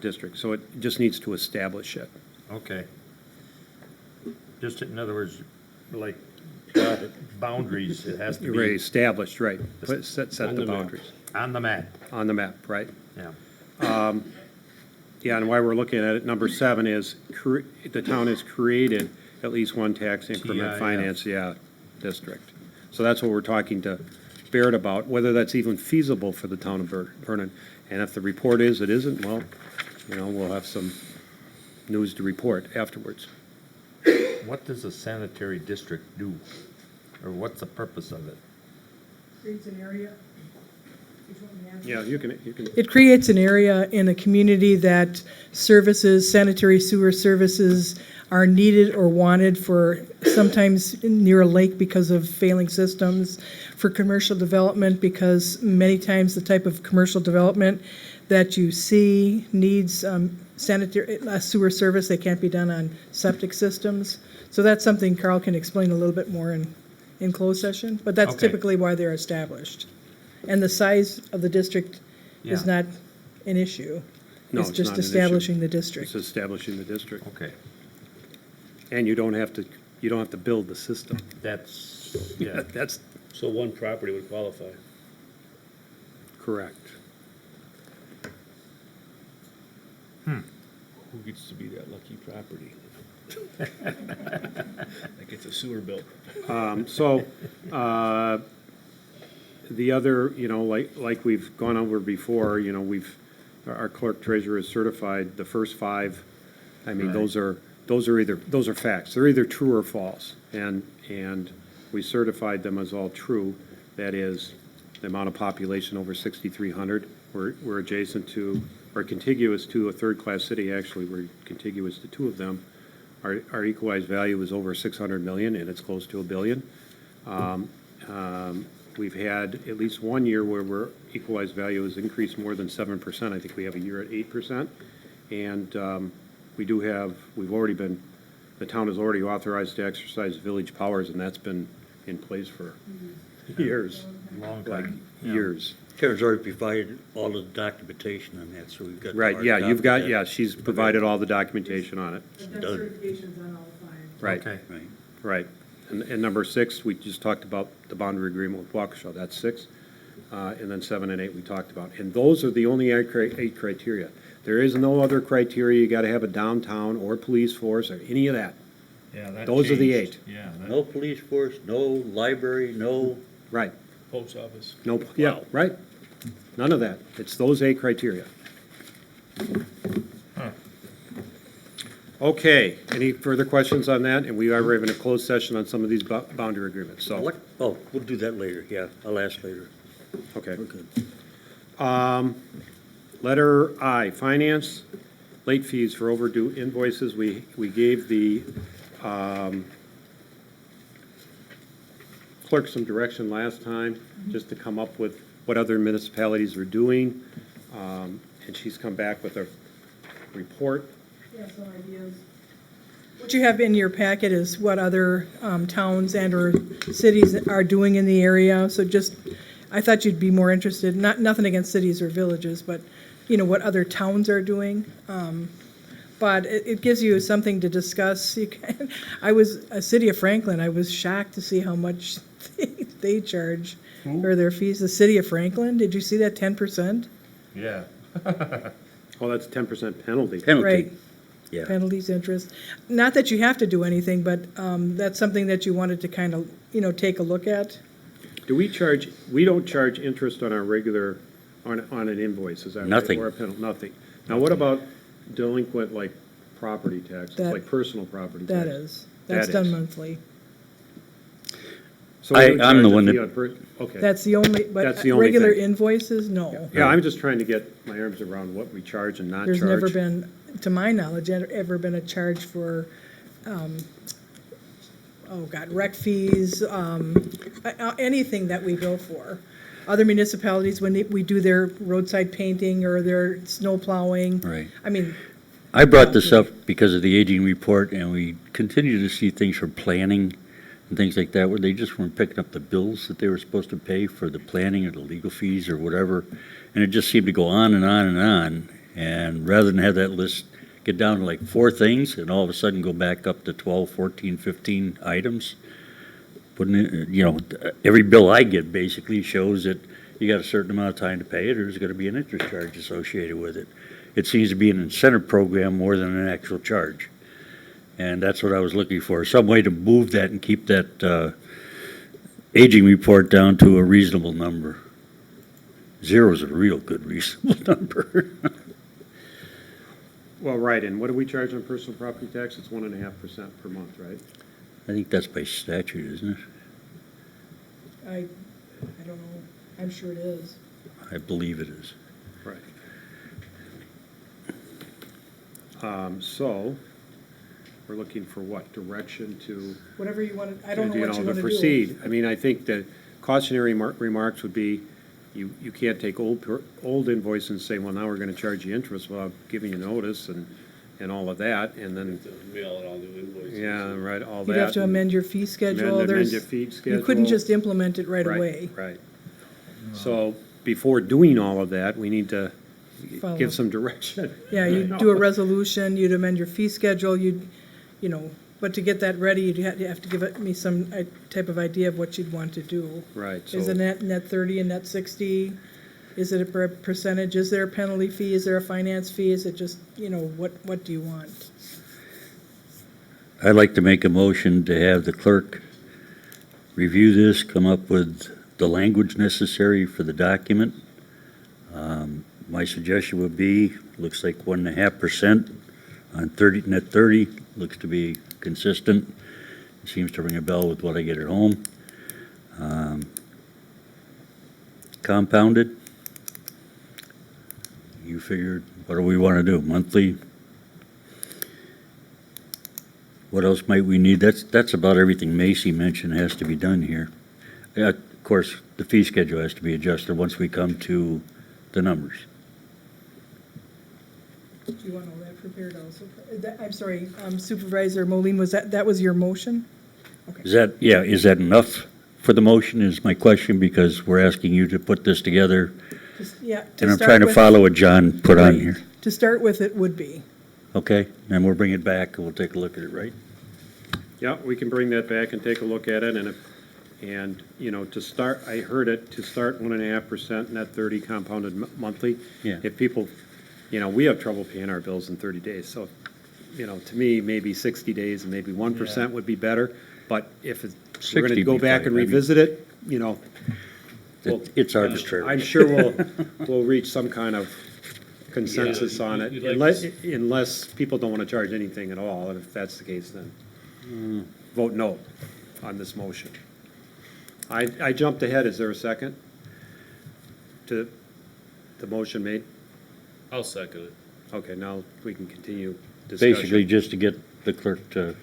district. So it just needs to establish it. okay. Just in other words, like boundaries, it has to Right, be established, right. Set On the the map. boundaries on the map, on the map, right? yeah. Yeah, and why we're looking at it, number 7 is the town has created at least one tax increment TIF. finance, district. So that's what we're talking to Barrett about, whether that's even feasible for the town of Vernon. And if the report is, it isn't, well, we'll have some news to report afterwards. What does a sanitary district do? Or what's the purpose of it? Creates an area. Yeah, you can, It creates an area in a community that services, sanitary sewer services are needed or wanted for sometimes near a lake because of failing systems, for commercial development because many times the type of commercial development that you see needs sanitary sewer service. They can't be done on septic systems. So that's something Carl can explain a little bit more in closed session, but that's Okay. typically why they're established. And the size of the district is Yeah. not an issue. No, It's it's just not an issue. establishing the it's district. establishing the district. Okay, And you don't have to build the system. that's, yeah, That's So one property would qualify. correct. Who gets to be that lucky property? That gets a sewer bill. So, the other, like we've gone over before, our clerk treasurer has certified the first 5. I mean, Right. those are facts. They're either true or false. And we certified them as all true. That is, the amount of population over 6,300. We're adjacent to, or contiguous to a third-class city, actually. We're contiguous to 2 of them. Our equalized value is over 600 million, and it's close to $1 billion. We've had at least 1 year where equalized value has increased more than 7%. I think we have a year at 8%. And the town has already authorized to exercise village powers, and that's been in place for years, long like time. Yeah. years. Karen's already provided all the documentation on that, so we've got. the Right, hard yeah, copy of that. she's provided all the documentation on it. Done. on all 5. Right. Okay, Right. Right. And number 6, we just talked about the boundary agreement with Waukesha, that's 6. And then 7 and 8 we talked about. And those are the only 8 criteria. There is no other criteria, you gotta have a downtown or police force or any of that. yeah, that Those are the changed. 8. Yeah, that- No police force, no library, no, Right. Post office. No, yeah, right. None of that. It's those 8 criteria. Okay, any further questions on that? And we are having a closed session on some of these boundary agreements, so, we'll do that later, yeah, I'll ask later. okay. We're good. Letter I, finance, late fees for overdue invoices. We gave the clerk some direction last time, just to come up with what other municipalities are doing. And she's come back with a report. Yeah, some ideas. What you have in your packet is what other towns and/or cities are doing in the area. So just, I thought you'd be more interested, nothing against cities or villages, but, what other towns are doing. But it gives you something to discuss. A city of Franklin, I was shocked to see how much they charge for their fees. The city of Franklin, did you see that 10%? yeah. Oh, that's a 10% penalty. Penalty, Right. yeah. Penalties, interest. Not that you have to do anything, but that's something that you wanted to kind of, take a look at. Do we don't charge interest on our regular, on an invoice, is that right? Nothing. Or a penalty, nothing. Now, what about delinquent, like, property taxes, That- like personal property That taxes? is. That's That done is. monthly. So we would I'm charge the a one fee that- on okay. That's the only, but That's the only regular thing. invoices, no. Yeah, I'm just trying to get my arms around what we charge and not charge. There's never been to my knowledge, ever been a charge for, rec fees, anything that we bill for. Other municipalities, when we do their roadside painting or their snow plowing. Right. I mean, I brought this up because of the aging report, and we continue to see things from planning and things like that, where they just weren't picking up the bills that they were supposed to pay for the planning or the legal fees or whatever. And it just seemed to go on and on and on. And rather than have that list get down to like 4 things and all of a sudden go back up to 12, 14, 15 items, putting it, you know, every bill I get basically shows that you got a certain amount of time to pay it, or there's going to be an interest charge associated with it. It seems to be an incentive program more than an actual charge. And that's what I was looking for, some way to move that and keep that aging report down to a reasonable number. 0 is a real good reasonable number. Well, right, and what do we charge on personal property tax? It's 1.5% per month, right? I think that's by statute, isn't it? I don't know, I'm sure it is. I believe it is. Right. So, we're looking for what, direction to? Whatever you want to, I don't know you what you to want to do. proceed. I mean, I think the cautionary remarks would be, you can't take old invoices and say, well, now we're gonna charge you interest without giving you notice and all of that, and then, To mail out all new invoices. yeah, right, all that. You'd have to amend your fee schedule. Amend your fee You couldn't schedule. just implement it right away. Right. So, before doing all of that, we need to Follow. give some direction. Yeah, you'd do a resolution, you'd amend your fee schedule, but to get that ready, you'd have to give me some type of idea of what you'd want to do. Right, Is it so, net 30 and net 60? Is it a percentage? Is there a penalty fee? Is there a finance fee? Is it just, what do you want? I'd like to make a motion to have the clerk review this, come up with the language necessary for the document. My suggestion would be, looks like 1.5% on net 30, looks to be consistent. Seems to ring a bell with what I get at home. Compounded. You figured, what do we want to do, monthly? What else might we need? That's about everything Macy mentioned has to be done here. Of course, the fee schedule has to be adjusted once we come to the numbers. Do you want all that prepared also? I'm sorry, Supervisor Moline, that was your motion? Is that enough for the motion is my question, because we're asking you to put this together, Yeah. and I'm trying to follow what John put on Right. here. To start with, it would be. Okay, and we'll bring it back and we'll take a look at it, right? yeah, we can bring that back and take a look at it, and to start, I heard it, to start 1.5% net 30 compounded monthly. Yeah. If people, we have trouble paying our bills in 30 days, so, to me, maybe 60 days and maybe 1% would be better, but if we're 60 gonna would go be back fine. and I mean- revisit it, well, It's arbitrary. I'm sure we'll reach some kind of consensus Yeah, on it, you'd like unless people don't want to charge anything at all, and if that's the case, then vote no on this motion. I jumped ahead, is there a second to the motion made? I'll second it. Okay, now we can continue discussion. Basically, just to get the clerk to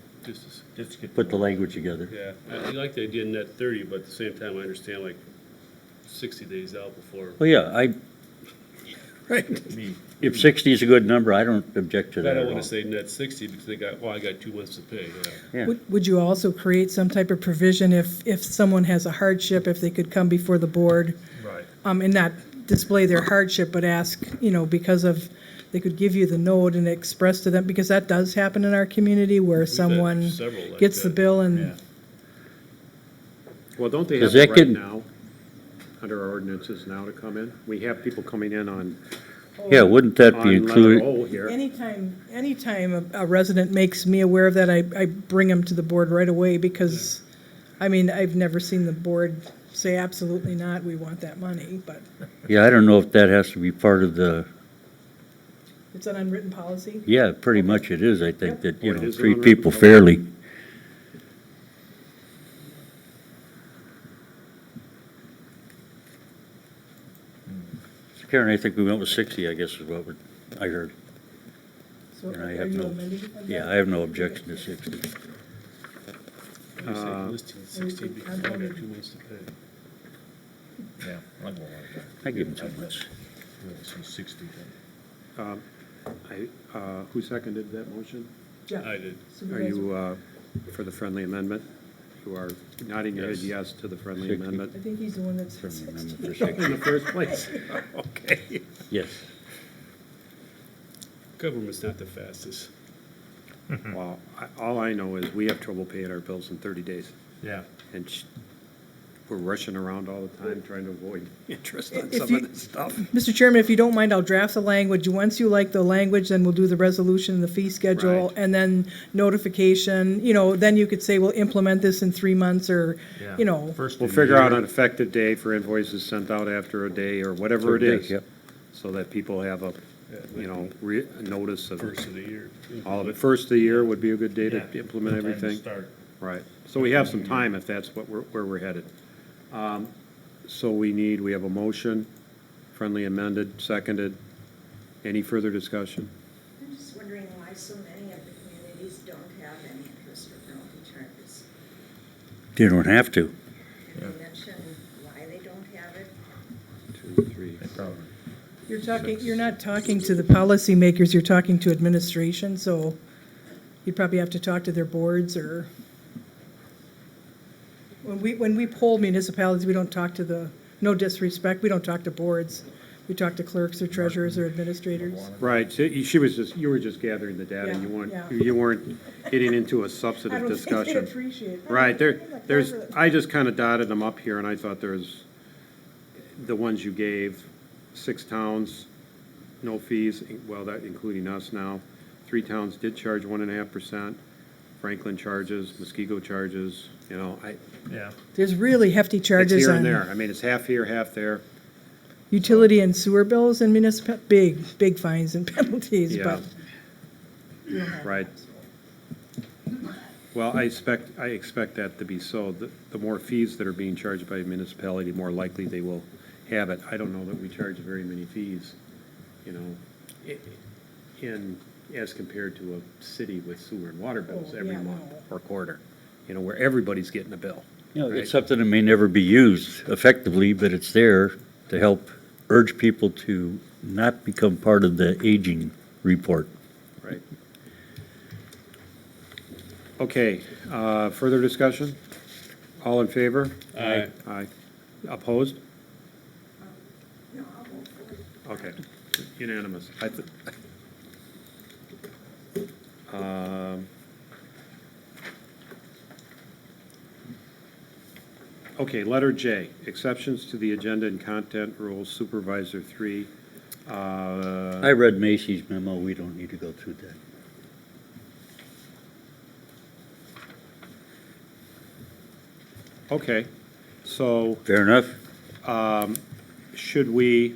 Just put the language together. yeah, I like the idea of net 30, but at the same time, I understand like 60 days out before. Well, yeah, if 60 is a good number, I don't object to I that don't at want all. to say net 60 because I got 2 months to pay, yeah. Yeah. Would you also create some type of provision if someone has a hardship, if they could come before the board? Right. And not display their hardship, but ask, because of, they could give you the note and express to them, because that does happen in our community where someone several like gets the that. bill and, Well, don't they Does have the that right get- now, under our ordinances now to come in? We have people coming in on Yeah, wouldn't that be letter included? O here. anytime a resident makes me aware of that, I bring them to the board right away, because, I've never seen the board say absolutely not, we want that money, but Yeah, I don't know if that has to be part of the, it's an unwritten policy. yeah, pretty much it is, I think, that, Well, it is an treat unwritten people policy. fairly. Karen, I think we went with 60, I guess is what I heard. So So And I are have you no- amending it? Yeah, I have no objection to 60. I was saying listing 60 because I got 2 months to pay. Yeah, I'll go like that. I give him 2 months. Really, so 60 then. Who seconded that motion? Jeff, I did. Are Supervisor. you for the friendly amendment? You are nodding your head yes to the friendly 60. amendment? I think he's the one that's. Friendly amendment for In 60. the first place? Okay. Yes. Government's not the fastest. Well, all I know is we have trouble paying our bills in 30 days. Yeah. And we're rushing around all the time trying to avoid interest on If some you- of this stuff. Mr. Chairman, if you don't mind, I'll draft the language. Once you like the language, then we'll do the resolution, the fee schedule, Right. and then notification. Then you could say, we'll implement this in 3 months, or, Yeah. you know. First We'll of the figure out year. an effective day for invoices sent out after a day or whatever it Certain is. day, yep. So that people have a, a notice of First of the year. all of it. First of the year would be a good day to Yeah. implement Time to everything. start. Right. So we have some time if that's where we're headed. So we have a motion, friendly amended, seconded. Any further discussion? I'm just wondering why so many of the communities don't have any interest or penalty charges. You don't have to. Can you mention why they don't have it? 2, 3. You're not talking to the policymakers, you're talking to administration, so you'd probably have to talk to their boards, or, when we poll municipalities, we don't talk to no disrespect, we don't talk to boards. We talk to clerks or treasurers or administrators. Right, so you were just gathering the data. Yeah, You weren't getting into a I substantive don't think they discussion. appreciate that. Right, I'm there's, clever. I just kind of dotted them up here, and I thought there was, the ones you gave, 6 towns, no fees, well, that including us now. 3 towns did charge 1.5%. Franklin charges, Muskego charges, Yeah. There's really hefty it's charges here and on there. I mean, it's half here, half there. utility and sewer bills and big fines and penalties, Yeah. but. we don't have Right. Well, I expect that to be so. The more fees that are being charged by a municipality, the more likely they will have it. I don't know that we charge very many fees, as compared to a city with sewer and water bills Oh, every yeah, month no. or quarter, where everybody's getting a bill. You know, Right. it's something that may never be used effectively, but it's there to help urge people to not become part of the aging report. Right. Okay, further discussion? All in favor? Aye. Aye. Opposed? No, I'll vote for it. Okay, unanimous. Okay, letter J, exceptions to the agenda and content rules, Supervisor 3. I read Macy's memo, we don't need to go through that. Okay, so Fair enough? should we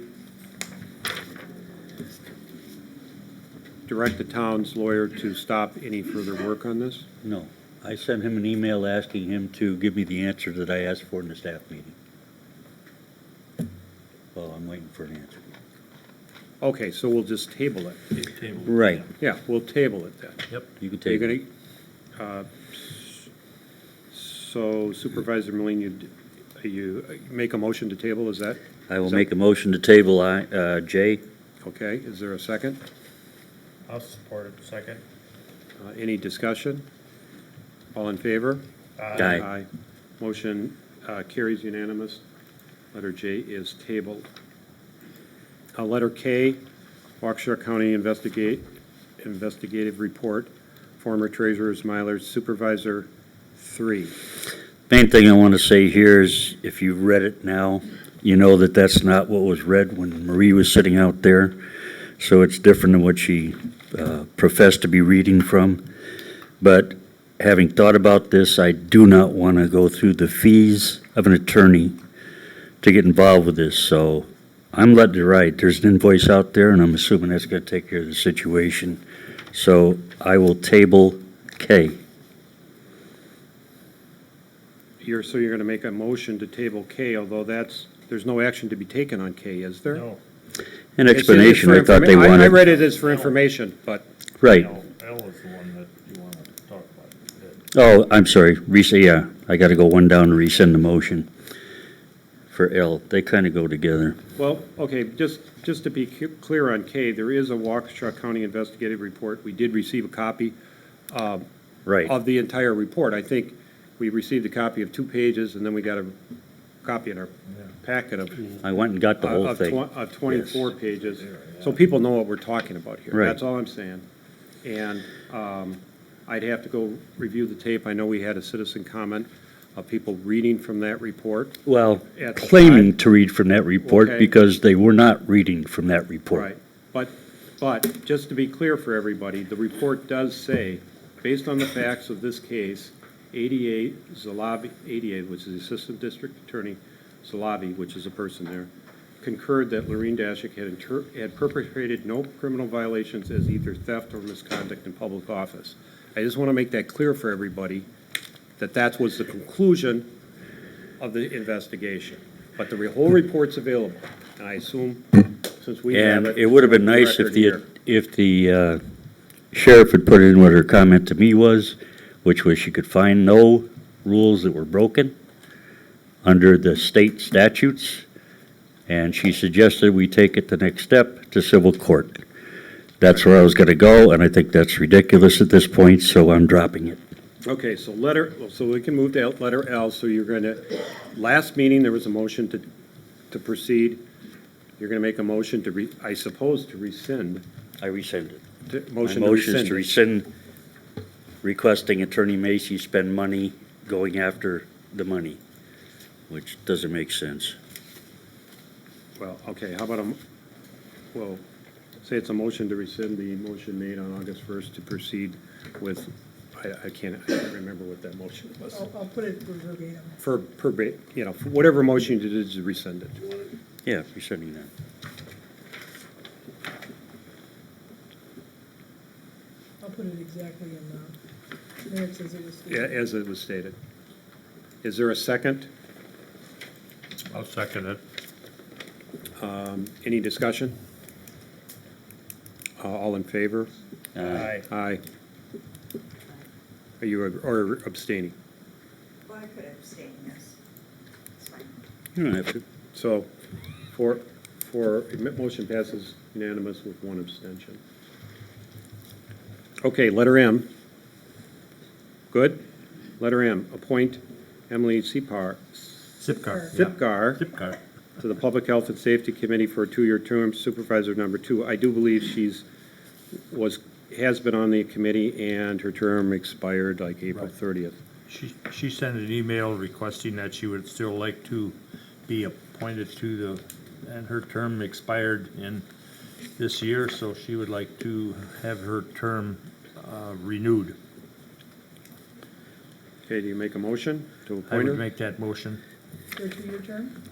direct the town's lawyer to stop any further work on this? No. I sent him an email asking him to give me the answer that I asked for in the staff meeting. Well, I'm waiting for an answer. Okay, so we'll just table it. Right. Yeah, we'll table it then. Yep. You can You're take it. gonna, so Supervisor Moline, you make a motion to table, is that? I will make a motion to table J. Okay, is there a second? I'll support it. Second. Any discussion? All in favor? Aye. Motion carries unanimous. Letter J is tabled. Letter K, Waukesha County Investigative Report, former Treasurer Myler, Supervisor 3. Main thing I want to say here is, if you've read it now, you know that that's not what was read when Marie was sitting out there. So it's different than what she professed to be reading from. But having thought about this, I do not want to go through the fees of an attorney to get involved with this. So I'm letting it ride. There's an invoice out there, and I'm assuming that's going to take care of the situation. So I will table K. So you're gonna make a motion to table K, although there's no action to be taken on K, is there? No. An It's explanation, for I thought they I wanted. read it as for information, but Right. L is the one that you want to talk about. Oh, I'm sorry, yeah, I gotta go one down and rescind the motion for L. They kind of go together. Well, okay, just to be clear on K, there is a Waukesha County investigative report. We did receive a copy Right. of the entire report. I think we received a copy of 2 pages, and then we got a copy in our packet of I went and got the whole thing. of 24 pages, so people know what we're talking about here. Right. That's all I'm saying. And I'd have to go review the tape. I know we had a citizen comment of people reading from that report. Well, At the claiming time. to read from that report Okay. because they were not reading from that report. Right, but just to be clear for everybody, the report does say, based on the facts of this case, 88 Zalabi, 88, which is the Assistant District Attorney, Zalabi, which is a person there, concurred that Lorene Dashick had perpetrated no criminal violations as either theft or misconduct in public office. I just want to make that clear for everybody, that was the conclusion of the investigation. But the whole report's available, and I assume, since we have And it. it would have been it's on nice record here. if the sheriff had put in what her comment to me was, which was she could find no rules that were broken under the state statutes, and she suggested we take it the next step to civil court. That's where I was gonna go, and I think that's ridiculous at this point, so I'm dropping it. Okay, so we can move to letter L, so you're going to, last meeting, there was a motion to proceed. You're going to make a motion to, I suppose, to rescind. I rescind it. to- My Motion to motion is rescind. to rescind requesting Attorney Macy spend money going after the money, which doesn't make sense. Well, okay, how about well, say it's a motion to rescind the motion made on August 1st to proceed with, I can't remember what that motion was. I'll put it verbatim. For whatever motion you did is rescind it. Yeah, rescinding that. I'll put it exactly in the minutes as it was Yeah, stated. as it was stated. Is there a second? I'll second it. Any discussion? All in favor? Aye. Aye. Are you or abstaining? Well, I could abstain, yes. It's fine. You don't have to. So, motion passes unanimous with 1 abstention. Okay, letter M. Good? Letter M, appoint Emily Zipcar. Sipgar Zipcar. to the Public Health and Safety Committee for a 2-year term, Supervisor number 2. I do believe has been on the committee, and her term expired like April 30th. She sent an email requesting that she would still like to be appointed to and her term expired in this year, so she would like to have her term renewed. Okay, do you make a motion to I appoint would her? make that motion. For a 2-year term?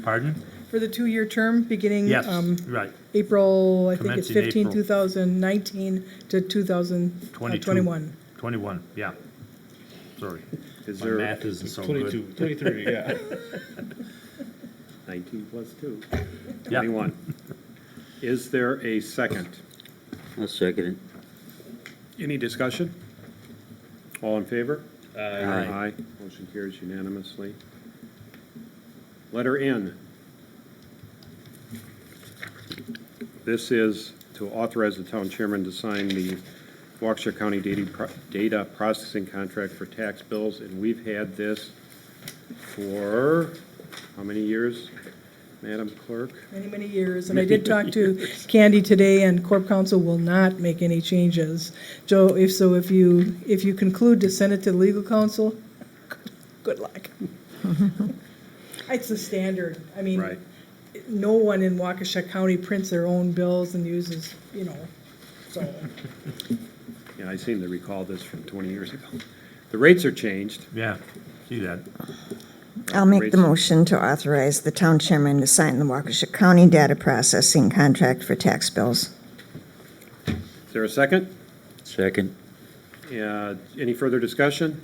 Pardon? For the 2-year term, beginning Yes, right. April, I think it's Commencing 15, April. 2019 to 2021. 21, yeah. Sorry. Is My there math isn't so 22, good. 23, yeah. 19 plus 2? Yeah. 21. Is there a second? I'll second it. Any discussion? All in favor? Aye. Aye. Motion carries unanimously. Letter N. This is to authorize the town chairman to sign the Waukesha County data processing contract for tax bills, and we've had this for how many years, Madam Clerk? Many, many years. And I did talk to Candy today, and Corp Counsel will not make any changes. Joe, if you conclude to send it to the legal counsel, good luck. It's the standard. I mean, Right. no one in Waukesha County prints their own bills and uses, so. Yeah, I seem to recall this from 20 years ago. The rates are changed. Yeah, see that. I'll make the Rates. motion to authorize the town chairman to sign the Waukesha County data processing contract for tax bills. Is there a second? Second. Any further discussion?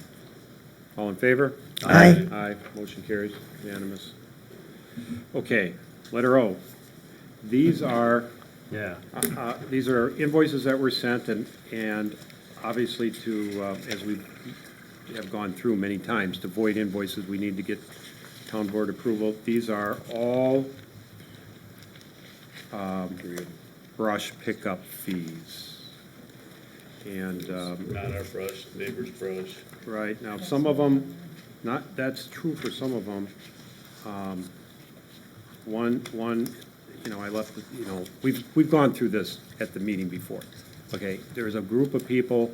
All in favor? Aye. Aye, motion carries unanimous. Okay, letter O. These are Yeah, These are invoices that were sent, and obviously to, as we have gone through many times, to void invoices, we need to get town board approval. These are all brush pickup fees. And, Not our brush, neighbor's brush. right, now, some of them, that's true for some of them. One, I left, we've gone through this at the meeting before. Okay, there's a group of people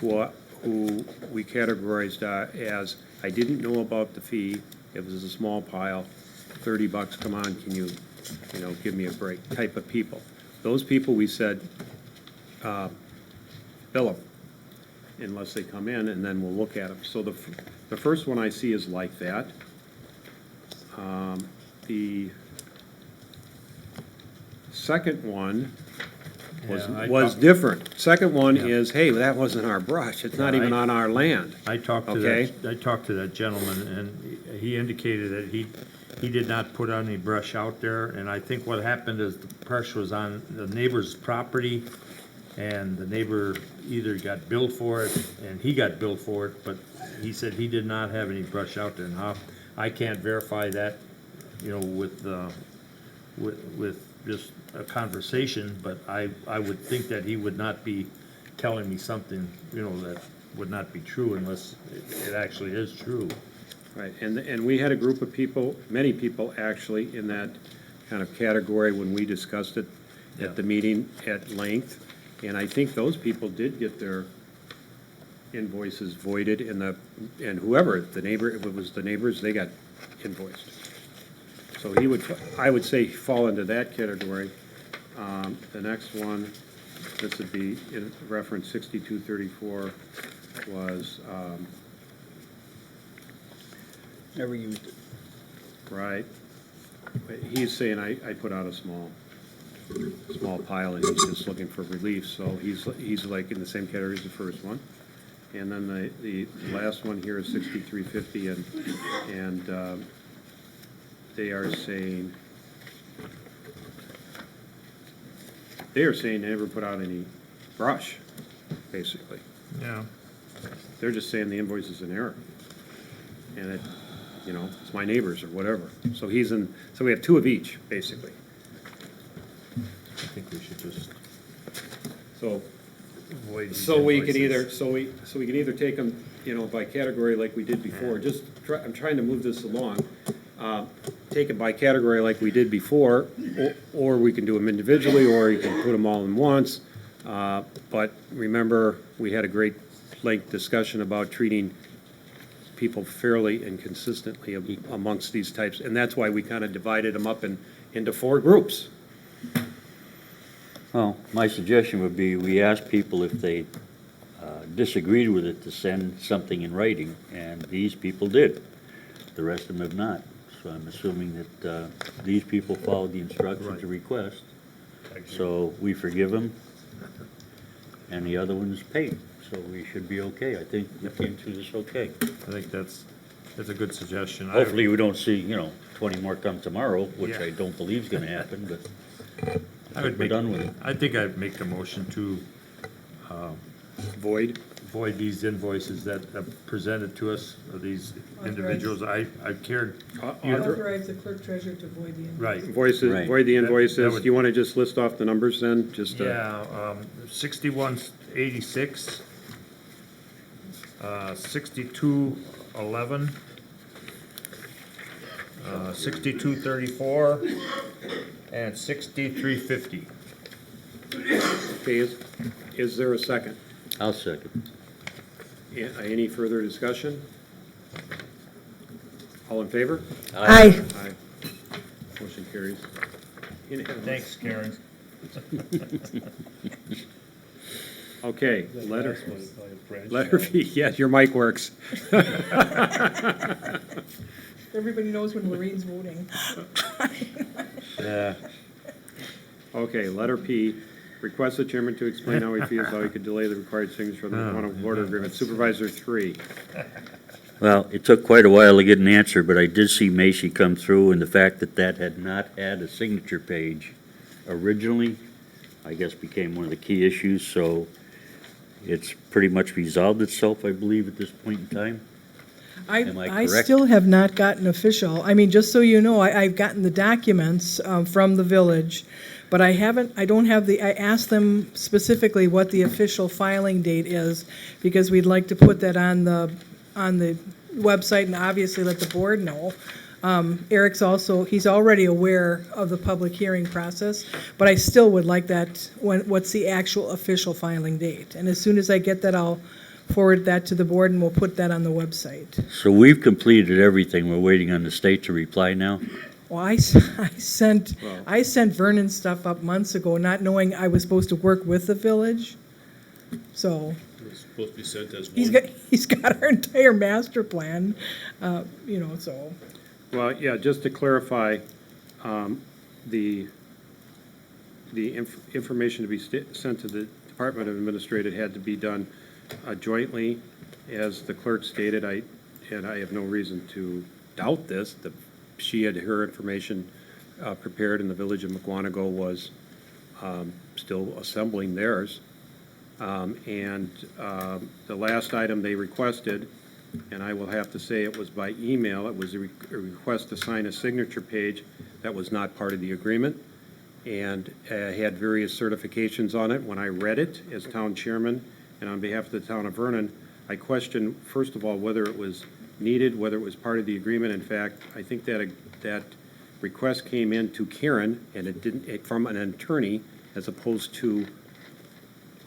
who we categorized as, I didn't know about the fee, it was a small pile, $30, come on, can you give me a break, type of people. Those people, we said, bill them, unless they come in, and then we'll look at them. So the first one I see is like that. The second one Yeah, was different. Second one is, hey, that wasn't our brush, it's not Yeah, even on our land. I talked to Okay. I talked to that gentleman, and he indicated that he did not put any brush out there, and I think what happened is the brush was on the neighbor's property, and the neighbor either got billed for it, and he got billed for it, but he said he did not have any brush out there. Now, I can't verify that, with just a conversation, but I would think that he would not be telling me something, that would not be true unless it actually is true. Right, and we had a group of people, many people actually, in that kind of category when we discussed it at the meeting at length. And I think those people did get their invoices voided and whoever, the neighbor, if it was the neighbors, they got invoiced. So I would say fall into that category. The next one, this would be in reference 6234 was, Never used it. right. But he's saying I put out a small pile and he's just looking for relief, so he's like in the same category as the first one. And then the last one here is 6350 and they are saying they never put out any brush, basically. Yeah. They're just saying the invoice is in error. And it's my neighbors or whatever. So so we have two of each, basically. I think we should just So, avoid these so we can invoices. we can either take them, by category like we did before. I'm trying to move this along. Take it by category like we did before, or we can do them individually, or you can put them all in once. But remember, we had a great length discussion about treating people fairly and consistently amongst these types, and that's why we kind of divided them up into four groups. Well, my suggestion would be, we ask people if they disagreed with it to send something in writing, and these people did. The rest of them have not. So I'm assuming that these people followed the instructions to request. So we forgive them, and the other ones paid. So we should be okay. I think we came through this okay. I think that's a good suggestion. Hopefully, we don't see, 20 more come tomorrow, which Yeah. I don't believe is gonna happen, but I would we're make, done with it. I think I'd make a motion to Void. void these invoices that are presented to us, or these individuals. I cared, Authorize the clerk treasurer to void the invoice. right. Right. Void the That invoices. would- Do you want to just list off the numbers then? Just, Yeah, 6186, 6211, 6234, and 6350. okay, is there a second? I'll second. Any further discussion? All in favor? Aye. Aye. Motion carries. Unanimous. Thanks, Karen. Okay, That letter last one is probably a branch Letter out. B, yes, your mic works. Everybody knows when Lorraine's voting. Yeah. Okay, letter P, request the chairman to explain how he feels how he could delay the required signature on the point of order agreement. Supervisor 3. Well, it took quite a while to get an answer, but I did see Macy come through, and the fact that that had not had a signature page originally I guess, became one of the key issues, so it's pretty much resolved itself, I believe, at this point in time. Am I I correct? still have not gotten official. I mean, just so you know, I've gotten the documents from the village, but I don't have I asked them specifically what the official filing date is, because we'd like to put that on the website and obviously let the board know. Eric's he's already aware of the public hearing process, but I still would like that, what's the actual official filing date? And as soon as I get that, I'll forward that to the board and we'll put that on the website. So we've completed everything. We're waiting on the state to reply now. Well, I sent Vernon stuff up months ago, not knowing I was supposed to work with the village. So It's supposed to be sent as he's one. got our entire master plan, so. Well, yeah, just to clarify, the information to be sent to the Department of Administrative had to be done jointly, as the clerk stated. And I have no reason to doubt this, that she had her information prepared, and the Village of McWanago was still assembling theirs. And the last item they requested, and I will have to say it was by email, it was a request to sign a signature page that was not part of the agreement, and had various certifications on it. When I read it as town chairman and on behalf of the town of Vernon, I questioned, first of all, whether it was needed, whether it was part of the agreement. In fact, I think that request came in to Karen, and it from an attorney as opposed to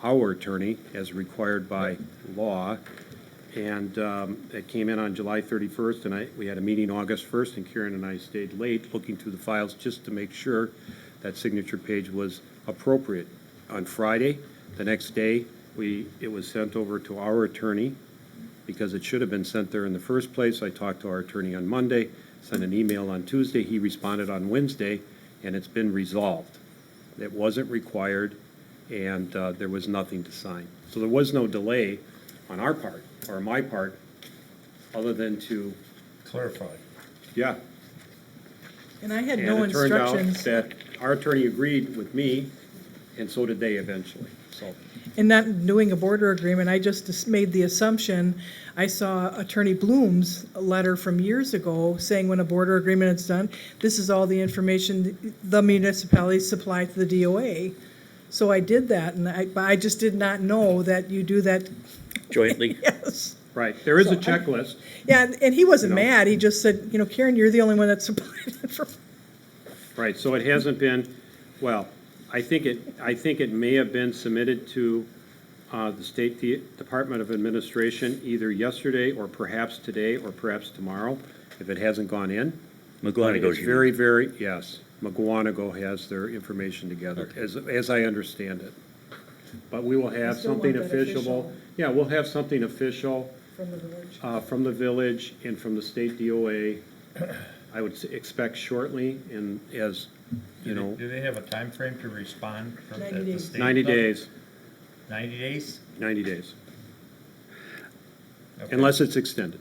our attorney as required by law. And it came in on July 31st, and we had a meeting August 1st, and Karen and I stayed late looking through the files just to make sure that signature page was appropriate. On Friday, the next day, it was sent over to our attorney because it should have been sent there in the first place. I talked to our attorney on Monday, sent an email on Tuesday. He responded on Wednesday, and it's been resolved. It wasn't required, and there was nothing to sign. So there was no delay on our part, or my part, other than to, Clarify. yeah. And I had no And it turned out instructions. that our attorney agreed with me, and so did they eventually, so. And not doing a border agreement, I just made the assumption, I saw Attorney Bloom's letter from years ago saying when a border agreement is done, this is all the information the municipalities supply to the DOA. So I did that, and I just did not know that you do that. Jointly? Yes. Right, there is a So checklist. Yeah, and he wasn't You know. mad, he just said, Karen, you're the only one that supplied it for. Right, so it hasn't been, well, I think it may have been submitted to the State Department of Administration either yesterday or perhaps today or perhaps tomorrow, if it hasn't gone in. McGuanago's It's very, very, yes, McGuanago has their information together, as I understand it. But we will have still something want that official. Yeah, we'll have something official From the village. from the village and from the state DOA, I would expect shortly, and as, Do they have a time frame to respond from 90 the days. state? 90 days, 90 days? 90 days, Okay. unless it's extended.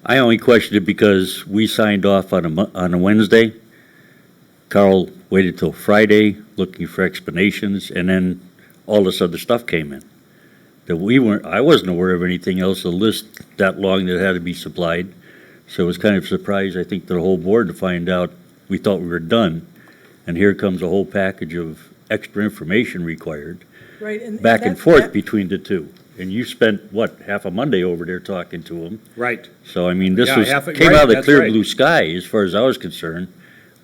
I only questioned it because we signed off on a Wednesday. Carl waited till Friday looking for explanations, and then all this other stuff came in. I wasn't aware of anything else, a list that long that had to be supplied. So it was kind of a surprise, I think, to the whole board to find out we thought we were done. And here comes a whole package of extra information required, Right, and back and that- forth that- between the two. And you spent, half a Monday over there talking to them. Right, So, I mean, this Yeah, came right, out of the that's clear right. blue sky, as far as I was concerned.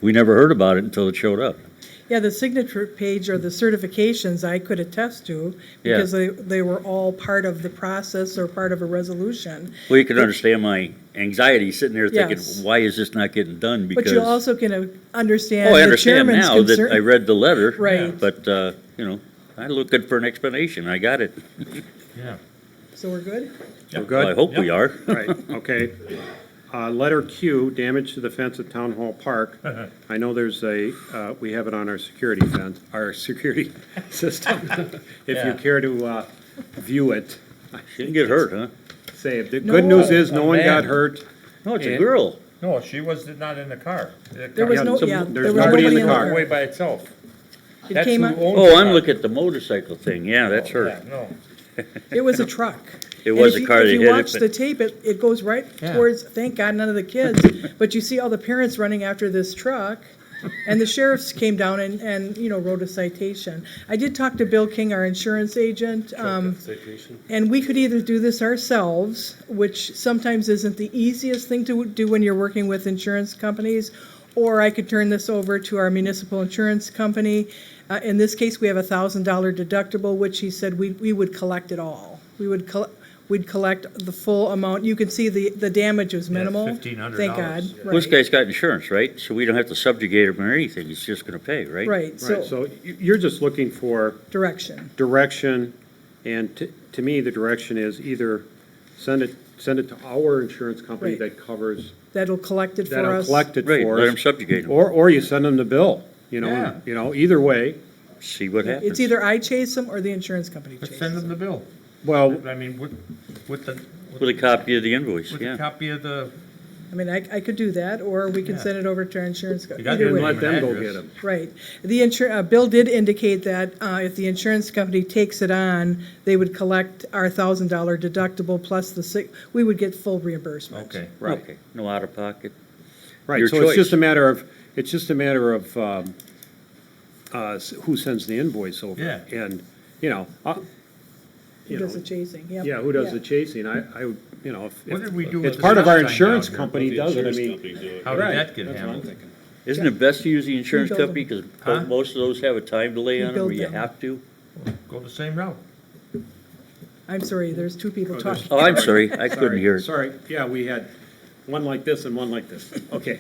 We never heard about it until it showed up. Yeah, the signature page or the certifications I could attest to, Yeah. because they were all part of the process or part of a resolution. Well, you can understand my anxiety sitting there thinking, Yes. why is this not getting done? But Because, you also can understand oh, I the understand chairman's now that I concern. read the letter. Right. But, I looking for an explanation. I got it. Yeah. So we're good? we're Well, I good? hope we are. Right, okay. Letter Q, damage to the fence at Town Hall Park. I know there's we have it on our security fence, our security system. If you Yeah. care to view it, She didn't get hurt, huh? say, the good news is no one got man. hurt. No, it's a And- girl. No, she was not in the car. There was Yeah, no, there's there was nobody nobody in the in the car. car. Away by itself. It That's came who on, owns Oh, the I'm car. looking at the motorcycle thing, yeah, that's Yeah, her. no. it was a truck. It And was if a you- car that If you hit it, watch but- the tape, it goes right Yeah. towards, thank God, none of the kids, but you see all the parents running after this truck, and the sheriffs came down and, wrote a citation. I did talk to Bill King, our insurance agent, Citation. and we could either do this ourselves, which sometimes isn't the easiest thing to do when you're working with insurance companies, or I could turn this over to our municipal insurance company. In this case, we have a $1,000 deductible, which he said we would collect it all. We'd collect the full amount. You can see the damage was minimal. $1,500, Thank God. yeah. Well, this Right. guy's got insurance, right? So we don't have to subjugate him or anything, he's just gonna pay, right? Right, Right, so so you're just looking for direction. direction, and to me, the direction is either send it to our insurance company Right. that covers, That'll collect it for that'll us. collect it Right, for let him us. subjugate him, Or you send them the bill, Yeah. either way. see what happens. It's either I chase them or the insurance company Let's chases send them. them the bill. Well, I mean, with the, With a copy of the invoice, with a yeah. copy of the, I mean, I could do that, or we can Yeah. send it over to our insurance You company. got Either your way. let them go address. get them. Right. Bill did indicate that if the insurance company takes it on, they would collect our $1,000 deductible plus we would get full reimbursement. okay. Right. Okay, no out of pocket. Right, Your so it's just choice. a matter of, who sends the invoice over. Yeah. And, Who does the chasing? Yep. yeah, who does the Yeah. chasing? I would, What did we do it's with the part of our stop sign insurance down here? company The does it, I insurance mean. company do it. How did Right, that get that's what I'm handled? thinking. Isn't it best to use the insurance build them. company, because Huh? most of those have a time delay We on them build where you them. have to? Go the same route. I'm sorry, there's two people Oh, there's- talking. Oh, I'm sorry, I couldn't Sorry, hear it. Sorry, yeah, we had one like this and one like this. Okay.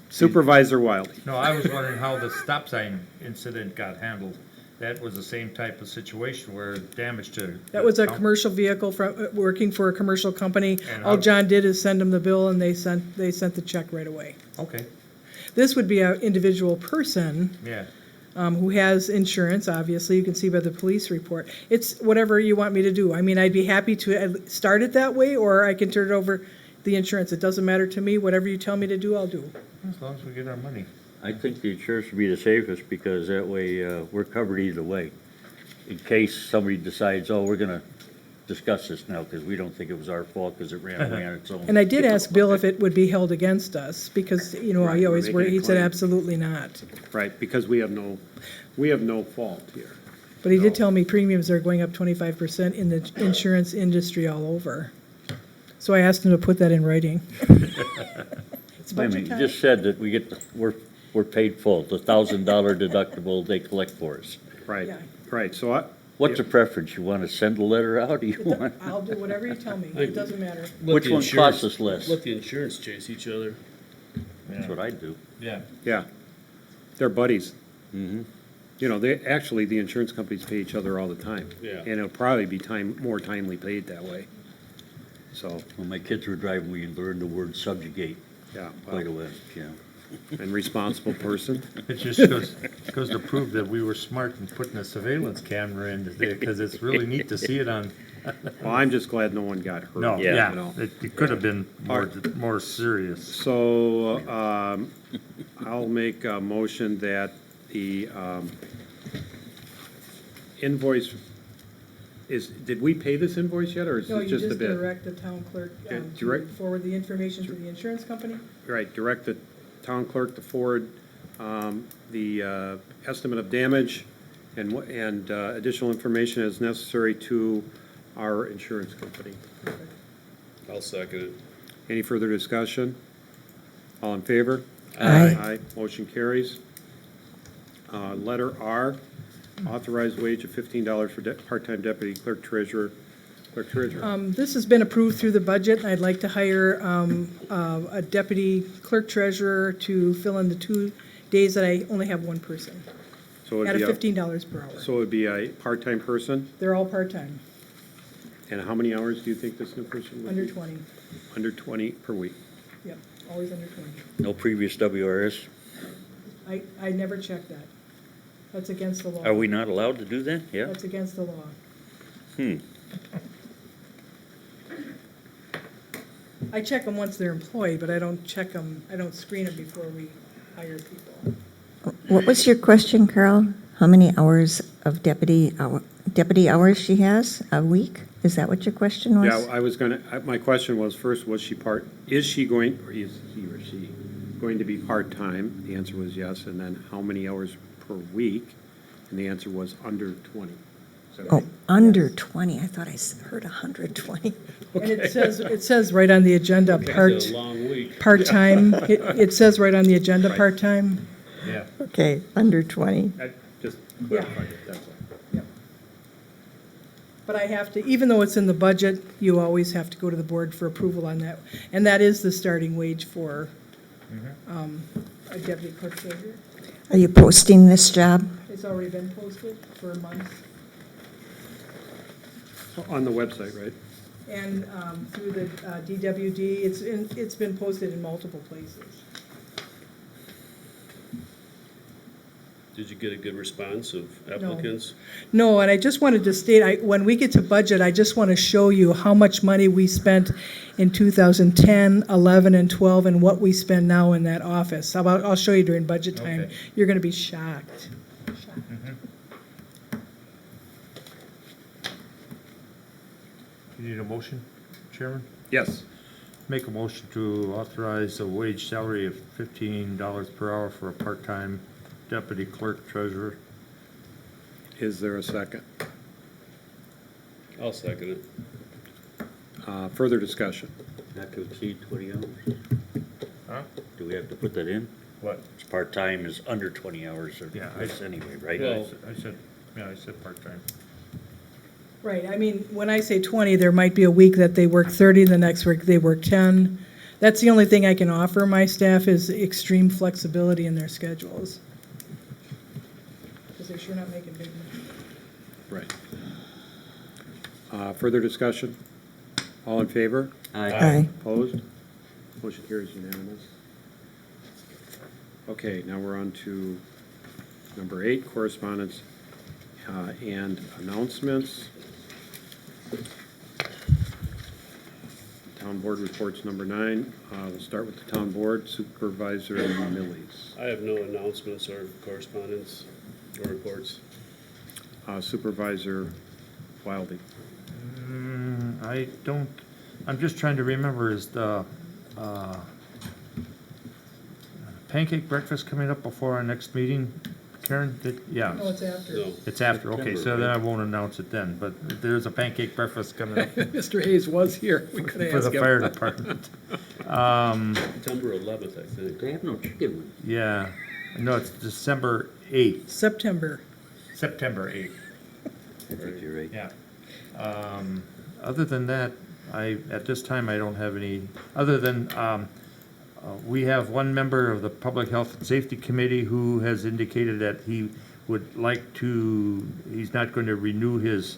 Supervisor Wiley. No, I was wondering how the stop sign incident got handled. That was the same type of situation where damage to. That was a the commercial vehicle working for a commercial company. And All how- John did is send them the bill, and they sent the check right away. Okay, This would be an individual person yeah. who has insurance, obviously, you can see by the police report. It's whatever you want me to do. I mean, I'd be happy to start it that way, or I can turn it over the insurance. It doesn't matter to me. Whatever you tell me to do, I'll do. As long as we get our money. I think the insurance would be the safest, because that way, we're covered either way. In case somebody decides, oh, we're gonna discuss this now, because we don't think it was our fault, because it ran away on its own. And I did ask Bill if it would be held against us, because, Right, he we're always, making a he said claim. absolutely not. Right, because we have no fault here. But he No. did tell me premiums are going up 25% in the insurance industry all over. So I asked him to put that in writing. It's Wait a budget minute, you time. just said that we're paid full, the $1,000 deductible they collect for us. Right, Yeah. right, so What's the preference? You wanna send a letter out, or you want, I'll do whatever you tell me. It doesn't matter. Let which the one insurance- costs us less? Let the insurance chase each other. That's what I do. Yeah. yeah, they're buddies. Mhm. The insurance companies pay each other all the time. Yeah. And it'll probably be more timely paid that way. So, When my kids were driving, we learned the word subjugate yeah, quite a well, bit, yeah. and responsible person. It just goes to prove that we were smart in putting a surveillance camera in there, because it's really neat to see it on. Well, I'm just glad no one got hurt. No, you yeah, know. it could have been more serious. So, I'll make a motion that the invoice did we pay this invoice yet, or is No, it you just a just bid? direct the town clerk Yeah, to direct- forward the information to the insurance company? Right, direct the town clerk to forward the estimate of damage and additional information as necessary to our insurance company. I'll second it. Any further discussion? All in favor? Aye. Aye, motion carries. Letter R, authorized wage of $15 for part-time deputy clerk treasurer. This has been approved through the budget, and I'd like to hire a deputy clerk treasurer to fill in the 2 days that I only have one person, So at it'd a be $15 per hour. so it'd be a part-time person, They're all part-time, and how many hours do you think this new person would be? under 20. Under 20 per week. Yep, always under 20. No previous WRS? I never check that. That's against the law. Are we not allowed to do that? Yeah? That's against the law. I check them once they're employed, but I don't check them, I don't screen them before we hire people. What was your question, Carl? How many hours of deputy hours she has a week? Is that what your question was? Yeah, I was gonna, my question was, first, is she going, or is he or she going to be part-time? The answer was yes, and then how many hours per week? And the answer was under 20. Is that Oh, right? under 20. I thought heard 120. And it says right on the agenda, It's a long week. part-time. It says right on the agenda, Right. part-time. Yeah, Okay, under 20. I just Yeah. clarified it, that's all. But I have to, even though it's in the budget, you always have to go to the board for approval on that. And that is the starting wage for a deputy clerk treasurer. Are you posting this job? It's already been posted for months. On the website, right? And through the DWD, it's been posted in multiple places. Did you get a good response of applicants? No, and I just wanted to state, when we get to budget, I just want to show you how much money we spent in 2010, 11, and 12, and what we spend now in that office. I'll show you during budget time. Okay. You're going to be shocked. You need a motion, Chairman? Yes. Make a motion to authorize a wage salary of $15 per hour for a part-time deputy clerk treasurer. Is there a second? I'll second it. Further discussion? Not to exceed 20 hours? Huh? Do we have to put that in? What? It's part-time is under 20 hours or Yeah, less anyway, right? Well- I said part-time. Right, I mean, when I say 20, there might be a week that they work 30, the next week they work 10. That's the only thing I can offer my staff is extreme flexibility in their schedules. Because they're sure not making big money. Right. Further discussion? All in favor? Aye. Opposed? Motion carries unanimous. Okay, now we're on to number 8, correspondence and announcements. Town board reports number 9. We'll start with the town board, Supervisor Millies. I have no announcements or correspondence or reports. Supervisor Wilding. I don't, I'm just trying to remember, is the pancake breakfast coming up before our next meeting? Karen, yeah. No, it's after. No. It's after, okay, so then I won't announce it then, but there's a pancake breakfast coming up Mr. Hayes was here. We could for ask the him. fire department. September 11th, I think. They have no chicken wings. Yeah, no, it's December 8th, September. September 8th, I think you're right. yeah. Other than that, at this time, I don't have any, other than, we have one member of the Public Health and Safety Committee who has indicated that he would like to, he's not going to renew his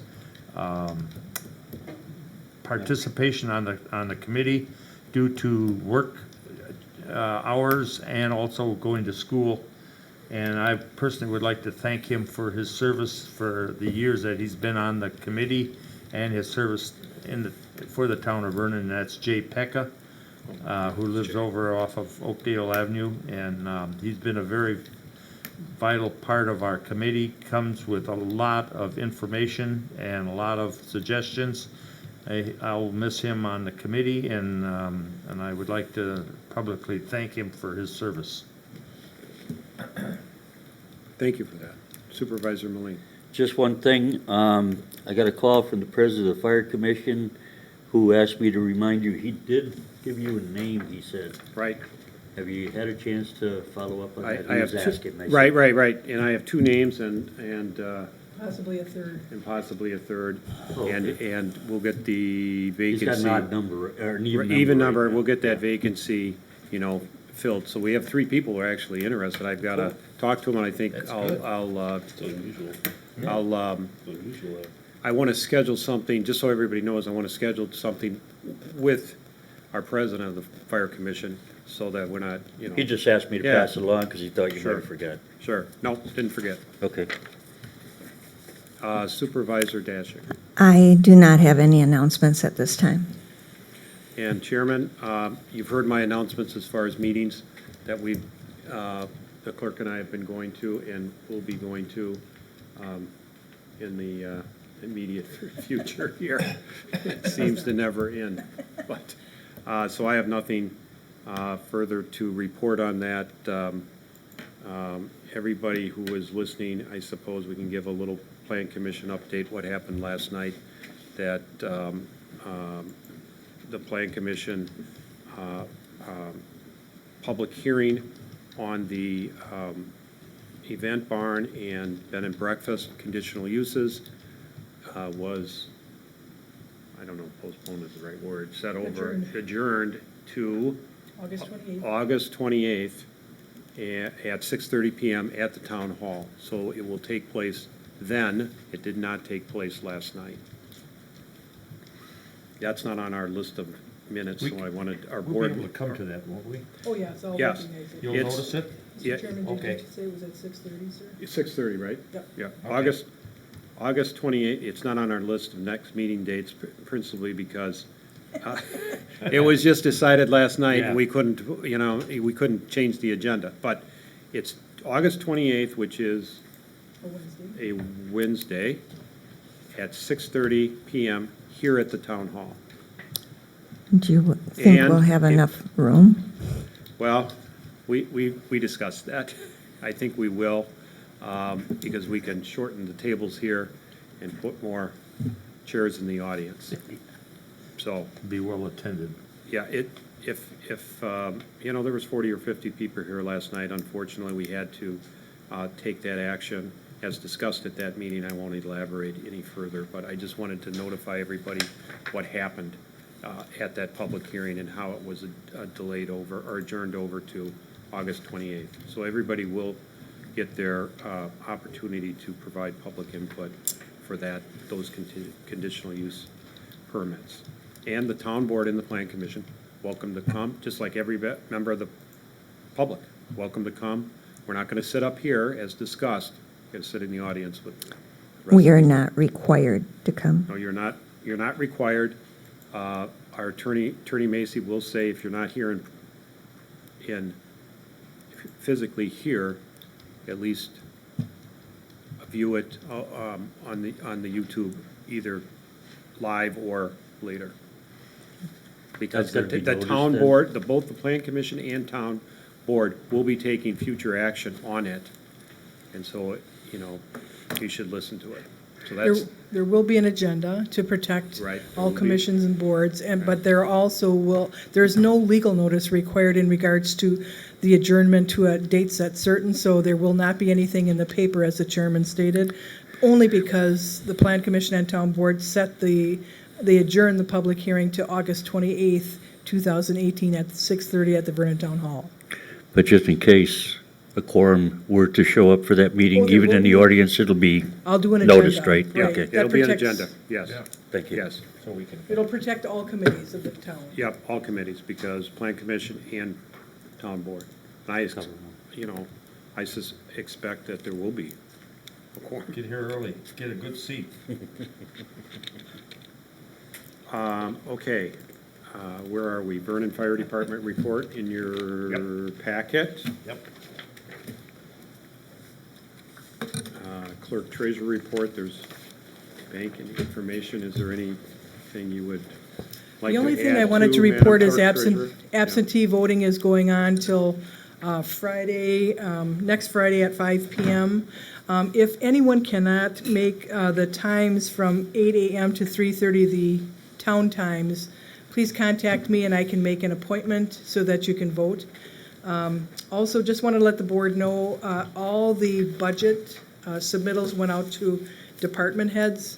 participation on the committee due to work hours and also going to school. And I personally would like to thank him for his service for the years that he's been on the committee and his service for the town of Vernon. And that's Jay Pekka, who lives over off of Oakdale Avenue. And he's been a very vital part of our committee, comes with a lot of information and a lot of suggestions. I'll miss him on the committee, and I would like to publicly thank him for his service. Thank you for that. Supervisor Moline. Just one thing, I got a call from the president of the fire commission who asked me to remind you, he did give you a name, he said. Right. Have you had a chance to follow up on I that? I He have was two, asking. I said, right. And I have 2 names and Possibly a third. possibly a third. Oh, And we'll get the He's vacancy. got an odd number, or an even number. Even right number, now. we'll get that vacancy, filled. So we have 3 people who are actually interested. I've got to talk to them, and I think That's good. It's unusual. I'll, It's unusual. I want to schedule something, just so everybody knows, I want to schedule something with our president of the fire commission, so that we're not, He just asked me to Yeah. pass it along because he thought you might Sure. have forgot. Sure, no, didn't forget. Okay. Supervisor Dashing. I do not have any announcements at this time. And Chairman, you've heard my announcements as far as meetings that we've the clerk and I have been going to and will be going to in the immediate future here. It seems to never end. But, so I have nothing further to report on that. Everybody who was listening, I suppose we can give a little Plan Commission update, what happened last night, that the Plan Commission public hearing on the event barn and bed and breakfast conditional uses was, I don't know, postponed is the right word, set over, adjourned to August 28th. August 28th at 6:30 PM at the town hall. So it will take place then. It did not take place last night. That's not on our list of minutes, so I wanted our We'll board. be able to come to that, won't we? Oh, yes, I'll Yes. recognize it. You'll It's- notice it? Yeah. Mr. Chairman, did Okay. you say it was at 6:30, sir? 6:30, right? Yep. Yeah, Okay. August 28th, it's not on our list of next meeting dates principally because it was just decided last night, Yeah. and we couldn't, we couldn't change the agenda. But it's August 28th, which is A Wednesday? a Wednesday, at 6:30 PM here at the town hall. Do you think And we'll have if- enough room? Well, we discussed that. I think we will, because we can shorten the tables here and put more chairs in the audience. So, Be well attended. yeah, if there was 40 or 50 people here last night, unfortunately, we had to take that action. As discussed at that meeting, I won't elaborate any further, but I just wanted to notify everybody what happened at that public hearing and how it was delayed over, or adjourned over to August 28th. So everybody will get their opportunity to provide public input for those conditional use permits. And the town board and the plan commission, welcome to come, just like every member of the public, welcome to come. We're not going to sit up here as discussed, we're going to sit in the audience with the rest We of are not required to come. No, you're not required. Our attorney Macy will say if you're not here in physically here, at least view it on the YouTube, either live or later. Because That's gotta be the noticed town then? board, both the plan commission and town board will be taking future action on it. And so, you should listen to it. So that's, There will be an agenda to protect Right. There all will be. commissions and boards, but there also there's no legal notice required in regards to the adjournment to a date set certain, so there will not be anything in the paper, as the chairman stated, only because the Plan Commission and Town Board they adjourned the public hearing to August 28th, 2018 at 6:30 at the Vernon Town Hall. But just in case a quorum were to show up for that meeting, Oh, there even in will the be. audience, it'll be I'll do an agenda. noticed, right? Yeah, okay. That it'll be an protects- agenda, yes. Thank you. Yes. So we can. It'll protect all committees of the town. Yep, all committees, because plan commission and town board. And I expect that there will be a quorum. Get here early, get a good seat. Okay, where are we? Vernon Fire Department report in your packet. Yep. Clerk treasurer report, there's bank and information. Is there anything you would like to add? The only thing I wanted to Madam report is Clerk Treasurer? absentee voting is going on till Friday, next Friday at 5 PM. If anyone cannot make the times from 8 AM to 3:30, the town times, please contact me and I can make an appointment so that you can vote. Also, just want to let the board know, all the budget submittals went out to department heads,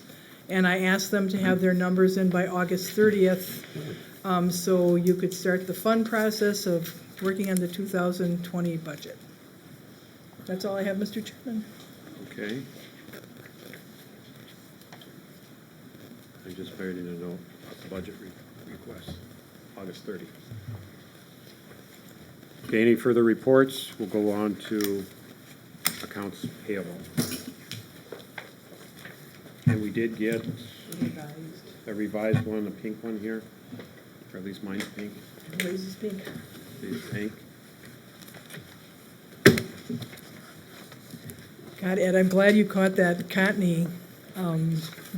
and I asked them to have their numbers in by August 30th, so you could start the fun process of working on the 2020 budget. That's all I have, Mr. Chairman. Okay. I just buried in a note about the budget request, August 30th. Okay, any further reports? We'll go on to accounts payable. And we did get a revised one, a pink one here, or at least mine's pink. Raises pink. It's pink. God, Ed, I'm glad you caught that Contney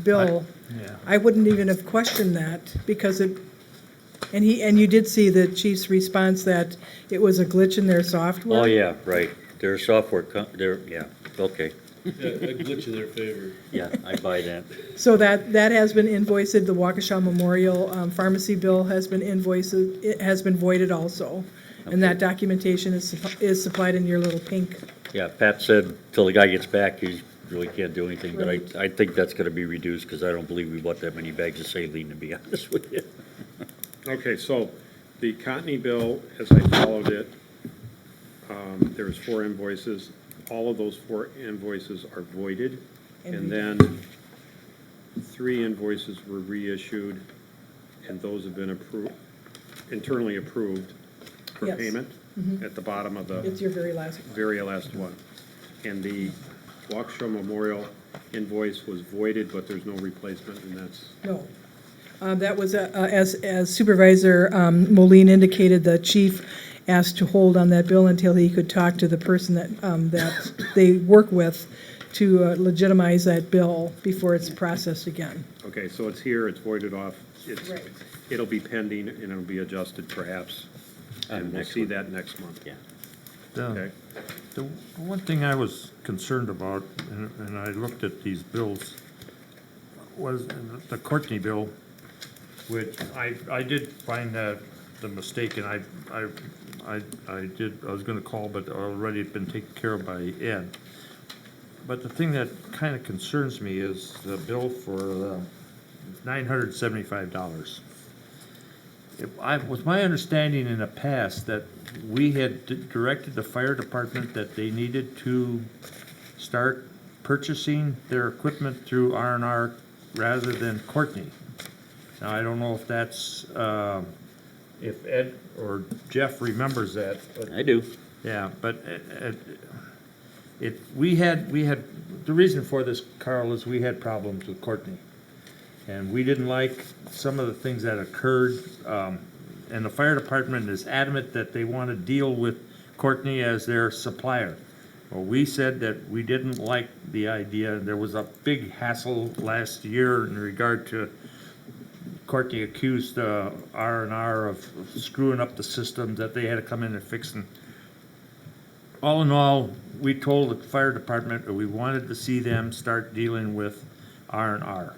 bill. Yeah. I wouldn't even have questioned that, because it, and you did see the chief's response that it was a glitch in their software? Oh, yeah, right. Their software, yeah, okay. Yeah, a glitch in their favor. Yeah, I buy that. So that has been invoiced, the Waukesha Memorial Pharmacy bill has been invoiced, it has been voided also. And that documentation is supplied in your little pink. Yeah, Pat said till the guy gets back, he really can't do anything, but Right. I think that's gonna be reduced, because I don't believe we bought that many bags of saline, to be honest with you. Okay, so the Contney bill, as I followed it, there was 4 invoices. All of those 4 invoices are voided. And then 3 invoices were reissued, and those have been internally approved for Yes. payment at the bottom of the It's your very last one. very last one. And the Waukesha Memorial invoice was voided, but there's no replacement, and that's, No. That was, as Supervisor Moline indicated, the chief asked to hold on that bill until he could talk to the person that they work with to legitimize that bill before it's processed again. okay, so it's here, it's voided off. Right. It'll be pending, and it'll be adjusted perhaps, and we'll next see one. that next month. Yeah. Okay? The one thing I was concerned about, and I looked at these bills, was the Courtney bill, which I did find that the mistake, and I was gonna call, but already been taken care of by Ed. But the thing that kind of concerns me is the bill for $975. Was my understanding in the past that we had directed the fire department that they needed to start purchasing their equipment through R&R rather than Courtney? Now, I don't know if that's, if Ed or Jeff remembers that, but I do. yeah, but we had, the reason for this, Carl, is we had problems with Courtney. And we didn't like some of the things that occurred, and the fire department is adamant that they want to deal with Courtney as their supplier. Well, we said that we didn't like the idea. There was a big hassle last year in regard to Courtney accused R&R of screwing up the system, that they had to come in and fix them. All in all, we told the fire department that we wanted to see them start dealing with R&R.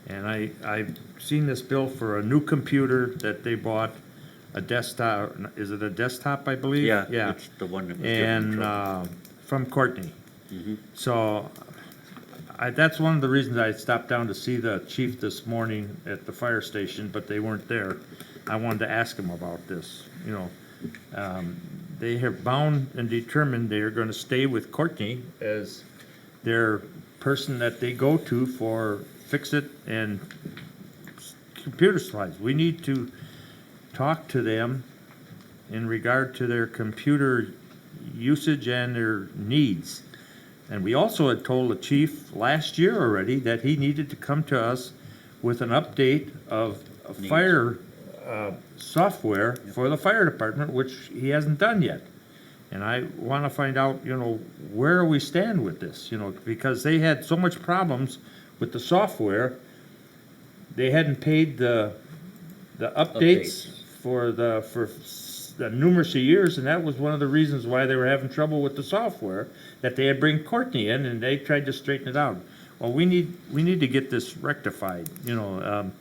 And I've seen this bill for a new computer that they bought, a desktop, is it a desktop, I believe? Yeah, Yeah. it's the one that was given And, trouble. from Courtney. So, that's one of the reasons I stopped down to see the chief this morning at the fire station, but they weren't there. I wanted to ask him about this, you know. They have bound and determined they are gonna stay with Courtney as their person that they go to for fix-it and computer supplies. We need to talk to them in regard to their computer usage and their needs. And we also had told the chief last year already that he needed to come to us with an update of fire software for the fire department, which he hasn't done yet. And I want to find out, you know, where we stand with this, you know, because they had so much problems with the software. They hadn't paid the updates for the numerous years, and that was one of the reasons why they were having trouble with the software, that they had bring Courtney in and they tried to straighten it out. Well, we need to get this rectified, you know.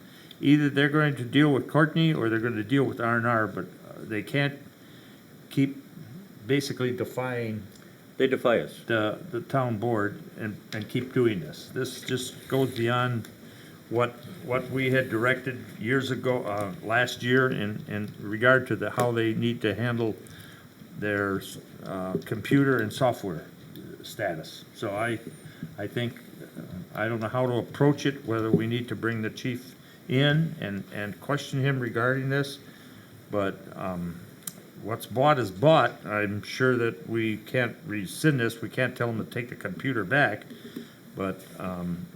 Either they're going to deal with Courtney or they're going to deal with R&R, but they can't keep basically defying They defy us. the town board and keep doing this. This just goes beyond what we had directed years ago, last year in regard to how they need to handle their computer and software status. So I think, I don't know how to approach it, whether we need to bring the chief in and question him regarding this, but what's bought is bought. I'm sure that we can't rescind this, we can't tell them to take the computer back, but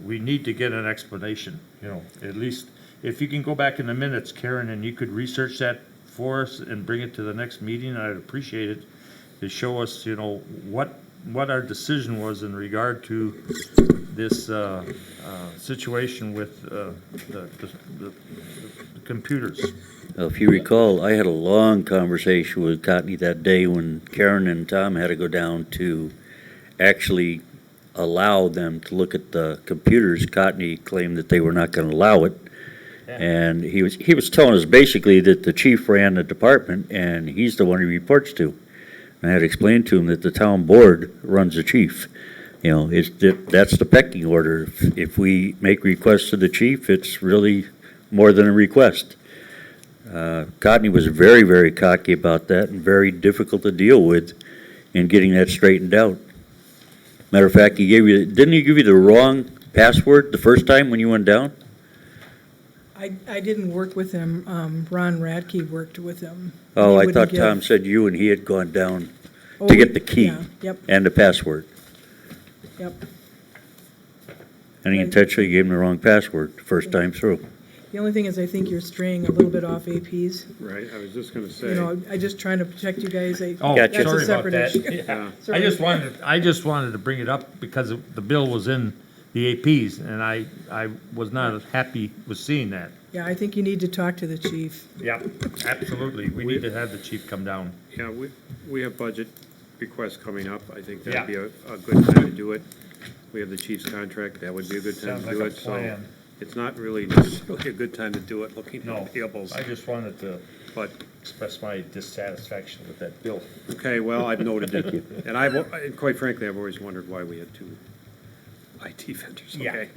we need to get an explanation, you know, at least, if you can go back in the minutes, Karen, and you could research that for us and bring it to the next meeting, I'd appreciate it, to show us, you know, what what our decision was in regard to this situation with the computers. Well, if you recall, I had a long conversation with Cotney that day when Karen and Tom had to go down to actually allow them to look at the computers. Cotney claimed that they were not going to allow it. And he was telling us basically that the chief ran the department and he's the one he reports to. And I had explained to him that the town board runs the chief. You know, that's the pecking order. If we make requests to the chief, it's really more than a request. Cotney was very, very cocky about that and very difficult to deal with in getting that straightened out. Matter of fact, didn't he give you the wrong password the first time when you went down? I didn't work with him. Ron Radke worked with him. Oh, He I wouldn't thought give- Tom said you and he had gone down Oh, to get the key yeah, Yep, and the password. yep. And he Right. intentionally gave him the wrong password the first time through. The only thing is, I think you're straying a little bit off APs. Right, I was just gonna say. You know, I just trying to protect you guys. Oh, Gotcha. That's a sorry about separate that. issue. Yeah. I just wanted to bring it up because the bill was in the APs, and I was not happy with seeing that. Yeah, I think you need to talk to the chief. Yeah, absolutely. We need to have the chief come down. Yeah, we have budget requests coming up. I think that'd Yeah. be a good time to do it. We have the chief's contract, that would be a good time Sounds to like do a it. So plan. it's not really necessarily a good time to do it, looking No, at payables. I just wanted to But, express my dissatisfaction with that bill. okay, well, I've noted it. And and quite frankly, I've always wondered why we had two IT vendors, Yeah. okay?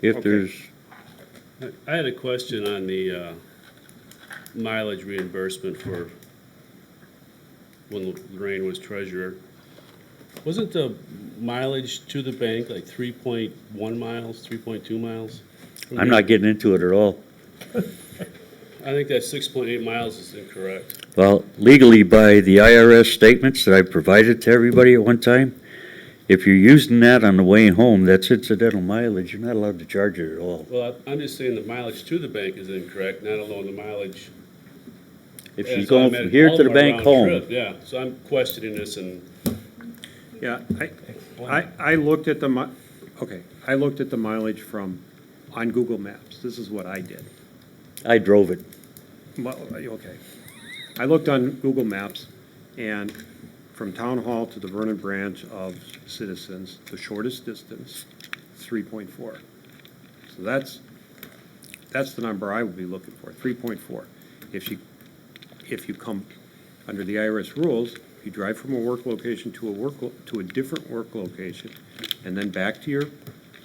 If Okay. there's, I had a question on the mileage reimbursement for when Lorraine was treasurer. Wasn't the mileage to the bank like 3.1 miles, 3.2 miles? I'm not getting into it at all. I think that 6.8 miles is incorrect. Well, legally by the IRS statements that I provided to everybody at one time, if you're using that on the way home, that's incidental mileage. You're not allowed to charge it at all. Well, I'm just saying the mileage to the bank is incorrect, not alone the mileage. If as she's I going met from here all to the my bank round home, trip, yeah, so I'm questioning this and Yeah, I looked at I looked at the mileage on Google Maps. This is what I did. I drove it. Well, okay. I looked on Google Maps, and from Town Hall to the Vernon branch of Citizens, the shortest distance, 3.4. So that's the number I would be looking for, 3.4. If you come under the IRS rules, if you drive from a work location to a different work location, and then back to your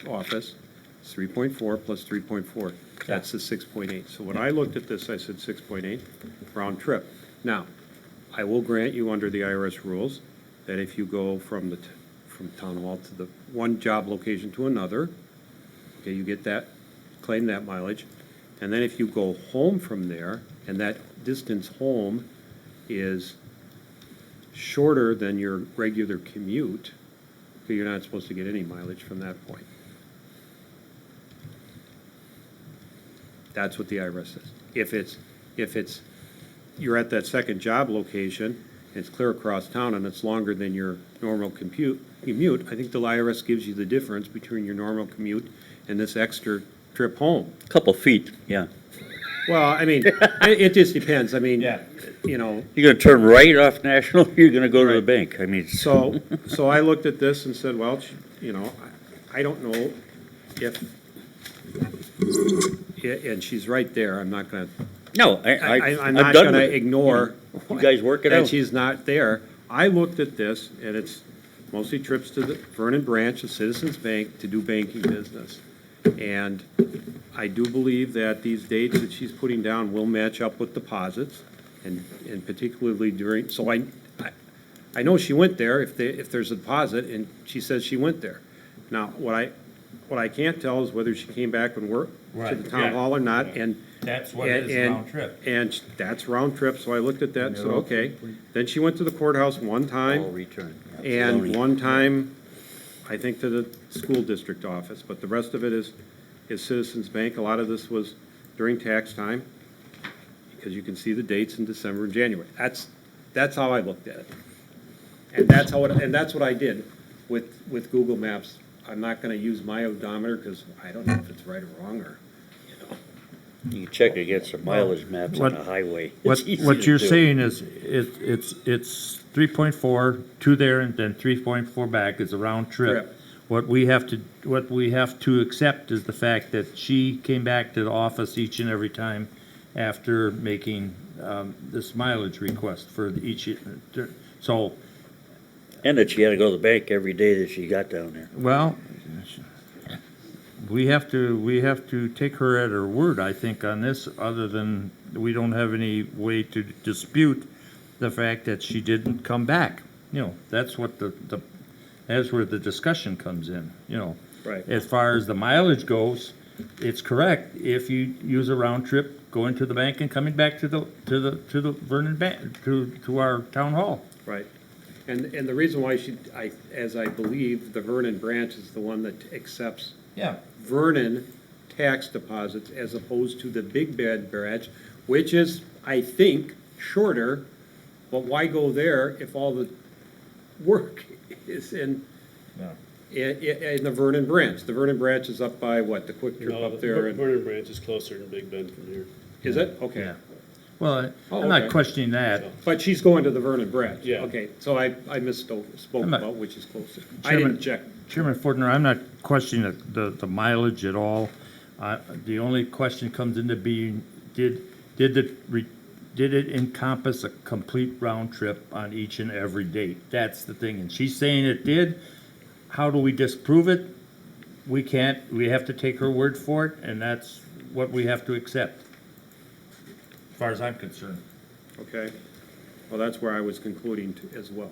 office, it's 3.4 plus 3.4. That's the 6.8. So when I looked at this, I said 6.8 round trip. Now, I will grant you under the IRS rules that if you go from Town Hall to the one job location to another, okay, you get that, claim that mileage. And then if you go home from there, and that distance home is shorter than your regular commute, okay, you're not supposed to get any mileage from that point. That's what the IRS says. If it's, you're at that second job location, and it's clear across town, and it's longer than your normal commute, I think the IRS gives you the difference between your normal commute and this extra trip home. Couple feet, yeah. Well, I mean, it just depends. I mean, Yeah. you know, You're gonna turn right off National, you're gonna go to the Right. bank. I mean, so I looked at this and said, well, you know, I don't know if, and she's right there, I'm not gonna, no, I'm I'm not done gonna with it. ignore. You guys work it that out. she's not there. I looked at this, and it's mostly trips to the Vernon branch of Citizens Bank to do banking business. And I do believe that these dates that she's putting down will match up with deposits, and particularly during, so I know she went there if there's a deposit, and she says she went there. Now, what I can't tell is whether she came back and worked to Right, the town yeah. hall or not, and That's what it is, round trip. and that's round trip, so I looked at that and said, okay. Then she went to the courthouse one All time, return. and one time, I think, to the school district office, but the rest of it is Citizens Bank. A lot of this was during tax time, because you can see the dates in December and January. That's how I looked at it. And that's what I did with Google Maps. I'm not gonna use my odometer, because I don't know if it's right or wrong, or, you know. You can check against the mileage maps on What- the highway. What, It's easy what to you're do. saying is, it's 3.4, 2 there, and then 3.4 back is a round trip. Correct. What we have to accept is the fact that she came back to the office each and every time after making, this mileage request for each, so, And that she had to go to the bank every day that she got down there. well, we have to take her at her word, I think, on this, other than we don't have any way to dispute the fact that she didn't come back. You know, that's what that's where the discussion comes in, you know. Right. As far as the mileage goes, it's correct. If you use a round trip, going to the bank and coming back to the Vernon bank, to our town hall. Right. And the reason why as I believe, the Vernon branch is the one that accepts Yeah. Vernon tax deposits as opposed to the Big Bad branch, which is, I think, shorter, but why go there if all the work is in the Vernon branch? The Vernon branch is up by what, the Quick Trip No, up there? and- Vernon Branch is closer to Big Bend from here. Is it? Okay. Yeah. Well, Oh, I'm not okay. questioning that. But she's going to the Vernon branch? Yeah. Okay, so I spoke I'm not- about which is closer. I Chairman- didn't check. Chairman Fortner, I'm not questioning the mileage at all. The only question comes into being, did it encompass a complete round trip on each and every date? That's the thing, and she's saying it did. How do we disprove it? We can't, we have to take her word for it, and that's what we have to accept, as far as I'm concerned. Okay. Well, that's where I was concluding as well.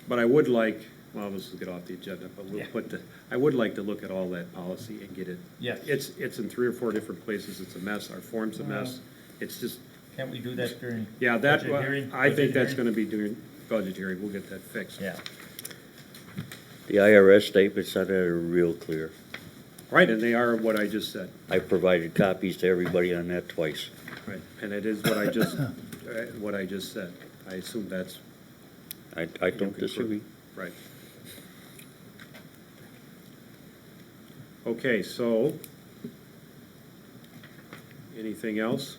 But I would like, well, this will get off the agenda, but we'll put I would like to look at all that policy and get it. Yes. It's in 3 or 4 different places. It's a mess. Our form's a mess. It's just, Can't we do that during? yeah, budget hearing? I think Budget that's hearing? gonna be during budget hearing. We'll get that fixed. Yeah. The IRS statements on that are real clear. Right, and they are what I just said. I provided copies to everybody on that twice. Right, and it is what I just said. I assume that's I don't disagree. right. Okay, so, anything else?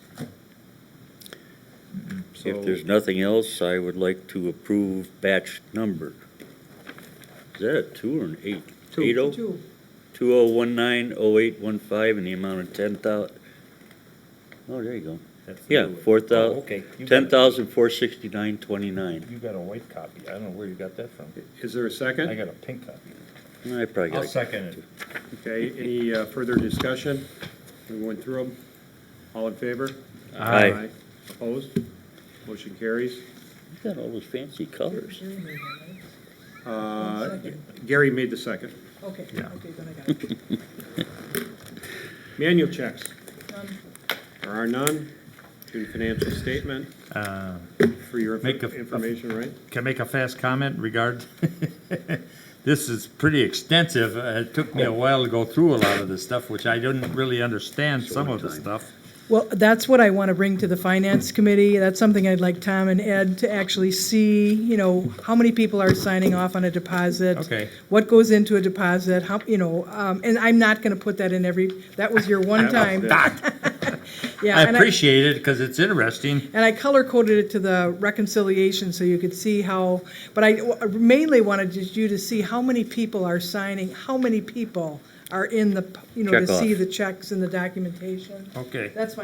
If there's nothing else, I would like to approve batch number. Is that a 2 or an 8? Two. 80? Two. 2019-0815 in the amount of 10,000. Oh, there you go. That's the Yeah, new one. 4,000, Oh, okay. You got it. 10,469.29. You got a white copy. I don't know where you got that from. Is there a I second? got a pink copy. I probably got I'll it. second it. Okay, any further discussion? We went through them. All in favor? Aye. Opposed? Motion carries. You got all those fancy colors. Gary made the second. Okay, okay, Yeah. then I got it. Manual checks. None. There are none. June financial statement for your Make a- information, right? Can I make a fast comment regard? This is pretty extensive. It took me a while to go through a lot of this stuff, which I didn't really understand some of the stuff. Well, that's what I want to bring to the Finance Committee. That's something I'd like Tom and Ed to actually see, you know, how many people are signing off on a deposit? Okay. What goes into a deposit, how, you know, and I'm not going to put that in that was your one time. Yeah, I and appreciate it because it's interesting. And I color coded it to the reconciliation so you could see how, but I mainly wanted you to see how many people are signing, how many people are in the, you know, Check to see off. the checks and the documentation. Okay. That's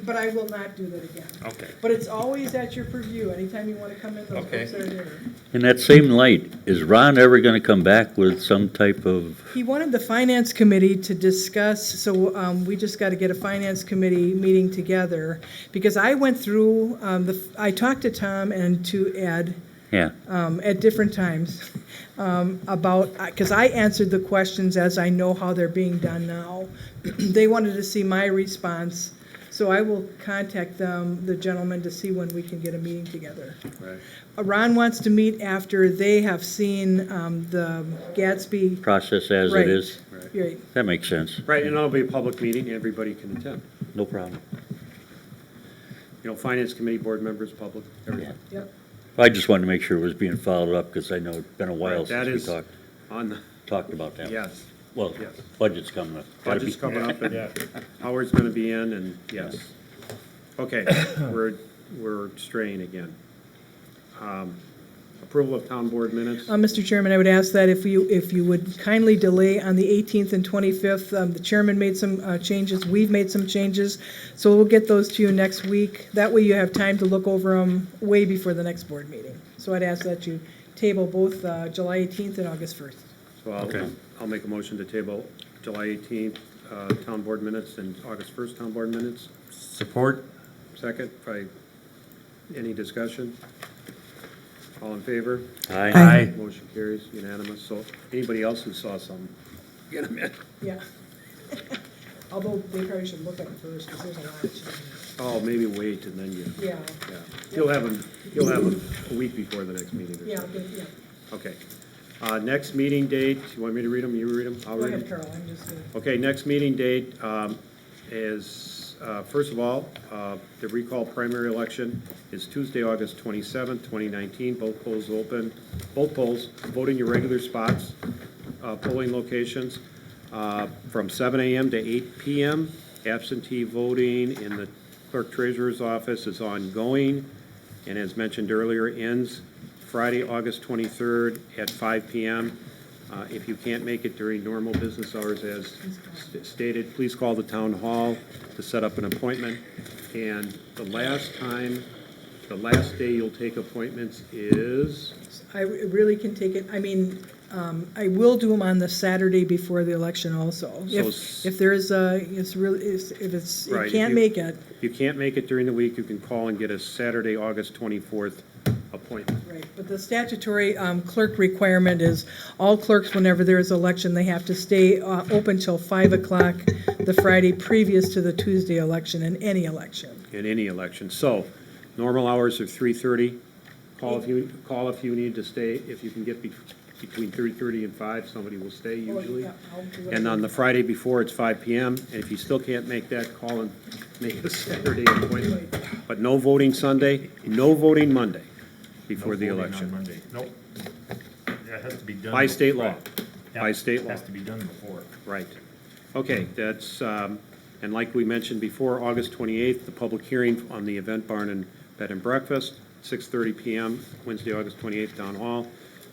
but I will not do that again. Okay. But it's always at your purview, anytime you want to come in, those Okay. folks are there. In that same light, is Ron ever going to come back with some type of, He wanted the Finance Committee to discuss, so we just got to get a Finance Committee meeting together, because I went through, I talked to Tom and to Ed, yeah, at different times about, because I answered the questions as I know how they're being done now. They wanted to see my response, so I will contact them, the gentleman, to see when we can get a meeting together. Right. Ron wants to meet after they have seen the Gatsby. process as Right. it is? Right. That makes sense. Right, and it'll be a public meeting, everybody can attend. No problem. Finance Committee, board members, public, everything. Yep. I just wanted to make sure it was being followed up, because I know it's been a while That since we is on, talked about that. yes. Well, Yes. budget's coming up. Gotta Budget's be- coming up, and Howard's gonna be in, and yes. Okay, we're straying again. Approval of town board minutes. Mr. Chairman, I would ask that if you would kindly delay on the 18th and 25th. The chairman made some changes, we've made some changes, so we'll get those to you next week. That way you have time to look over them way before the next board meeting. So I'd ask that you table both July 18th and August 1st. So I'll make a motion to table July 18th town board minutes and August 1st town board minutes. Support? Second, any discussion? All in favor? Aye. Aye. Motion carries unanimous. So anybody else who saw some, get them in. Yeah. Although they probably should look at it first, because there's a lot of changes. Oh, maybe wait and then you, Yeah, yeah. You'll have them a week before the next meeting or yeah, something. good, yeah. Okay. Next meeting date, you want me to read them? You read them? I'll Go read ahead, them. Carl, I'm just gonna. Okay, next meeting date is, first of all, the recall primary election is Tuesday, August 27th, 2019. Both polls open, both polls, vote in your regular spots, polling locations, from 7 a.m. to 8 p.m. Absentee voting in the clerk treasurer's office is ongoing, and as mentioned earlier, ends Friday, August 23rd at 5 p.m. If you can't make it during normal business hours as stated, please call the town hall to set up an appointment. And the last day you'll take appointments is, I really can take it, I mean, I will do them on the Saturday before the election also. If there is if you Right, if can't you- make it, if you can't make it during the week, you can call and get a Saturday, August 24th appointment. right. But the statutory clerk requirement is all clerks, whenever there is election, they have to stay open till 5 o'clock the Friday previous to the Tuesday election in any election. In any election. So, normal hours are 3:30. Call if you need to stay, if you can get between 3:30 and 5, somebody will stay usually. Yeah, I'll do And it. on the Friday before, it's 5 p.m., and if you still can't make that, call and make a Saturday appointment. But no voting Sunday, no voting Monday before the election. Nope. That has to be done. By state law. Yeah, By state law. Has to be done before. Right. Okay, that's, and like we mentioned before, August 28th, the public hearing on the event barn and bed and breakfast, 6:30 p.m., Wednesday, August 28th, Town Hall.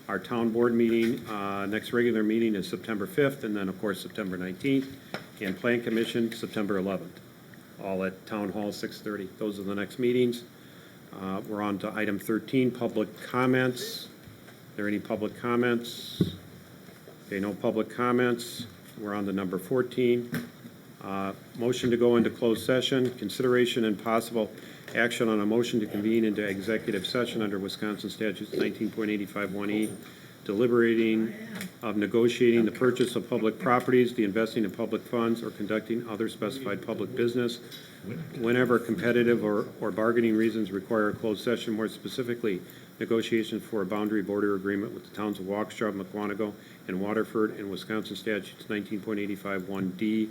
Our town board meeting, next regular meeting is September 5th, and then, of course, September 19th, and Plan Commission, September 11th, all at Town Hall, 6:30. Those are the next meetings. We're on to item 13, public comments. Are there any public comments? Okay, no public comments. We're on to number 14. Motion to go into closed session, consideration and possible action on a motion to convene into executive session under Wisconsin statutes 19.851E, deliberating of negotiating the purchase of public properties, the investing in public funds, or conducting other specified public business whenever competitive or bargaining reasons require a closed session, more specifically, negotiations for a boundary border agreement with the towns of Waukesha, McWanago, and Waterford, and Wisconsin statutes 19.851D,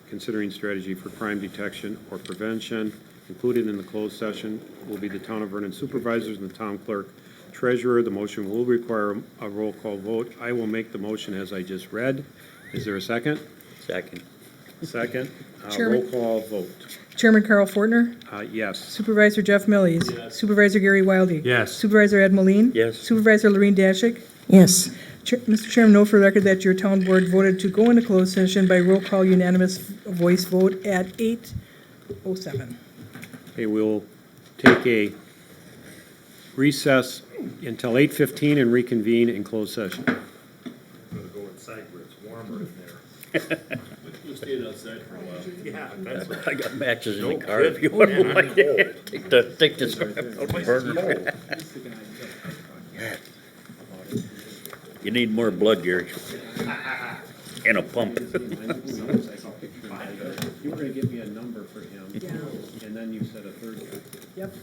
considering strategy for crime detection or prevention. Included in the closed session will be the town of Vernon supervisors and the town clerk treasurer. The motion will require a roll call vote. I will make the motion as I just read. Is there a second? Second. Second. Roll Chairman. call vote. Chairman Carl Fortner, Yes. Supervisor Jeff Millies, Supervisor Gary Wilde. Yes. Supervisor Ed Moline. Yes. Supervisor Lorene Dashick. Yes. Mr. Chairman, know for the record that your town board voted to go into closed session by roll call unanimous voice vote at 8:07. Okay, we'll take a recess until 8:15 and reconvene in closed session. I'm gonna go inside where it's warmer in there. We'll stay outside for a while. Yeah, that's what. I got matches in the car if you want to light it. Take this burner. You need more blood, Gary. And a pump. You were gonna give me a number for him, and then you said a third guy. Yep.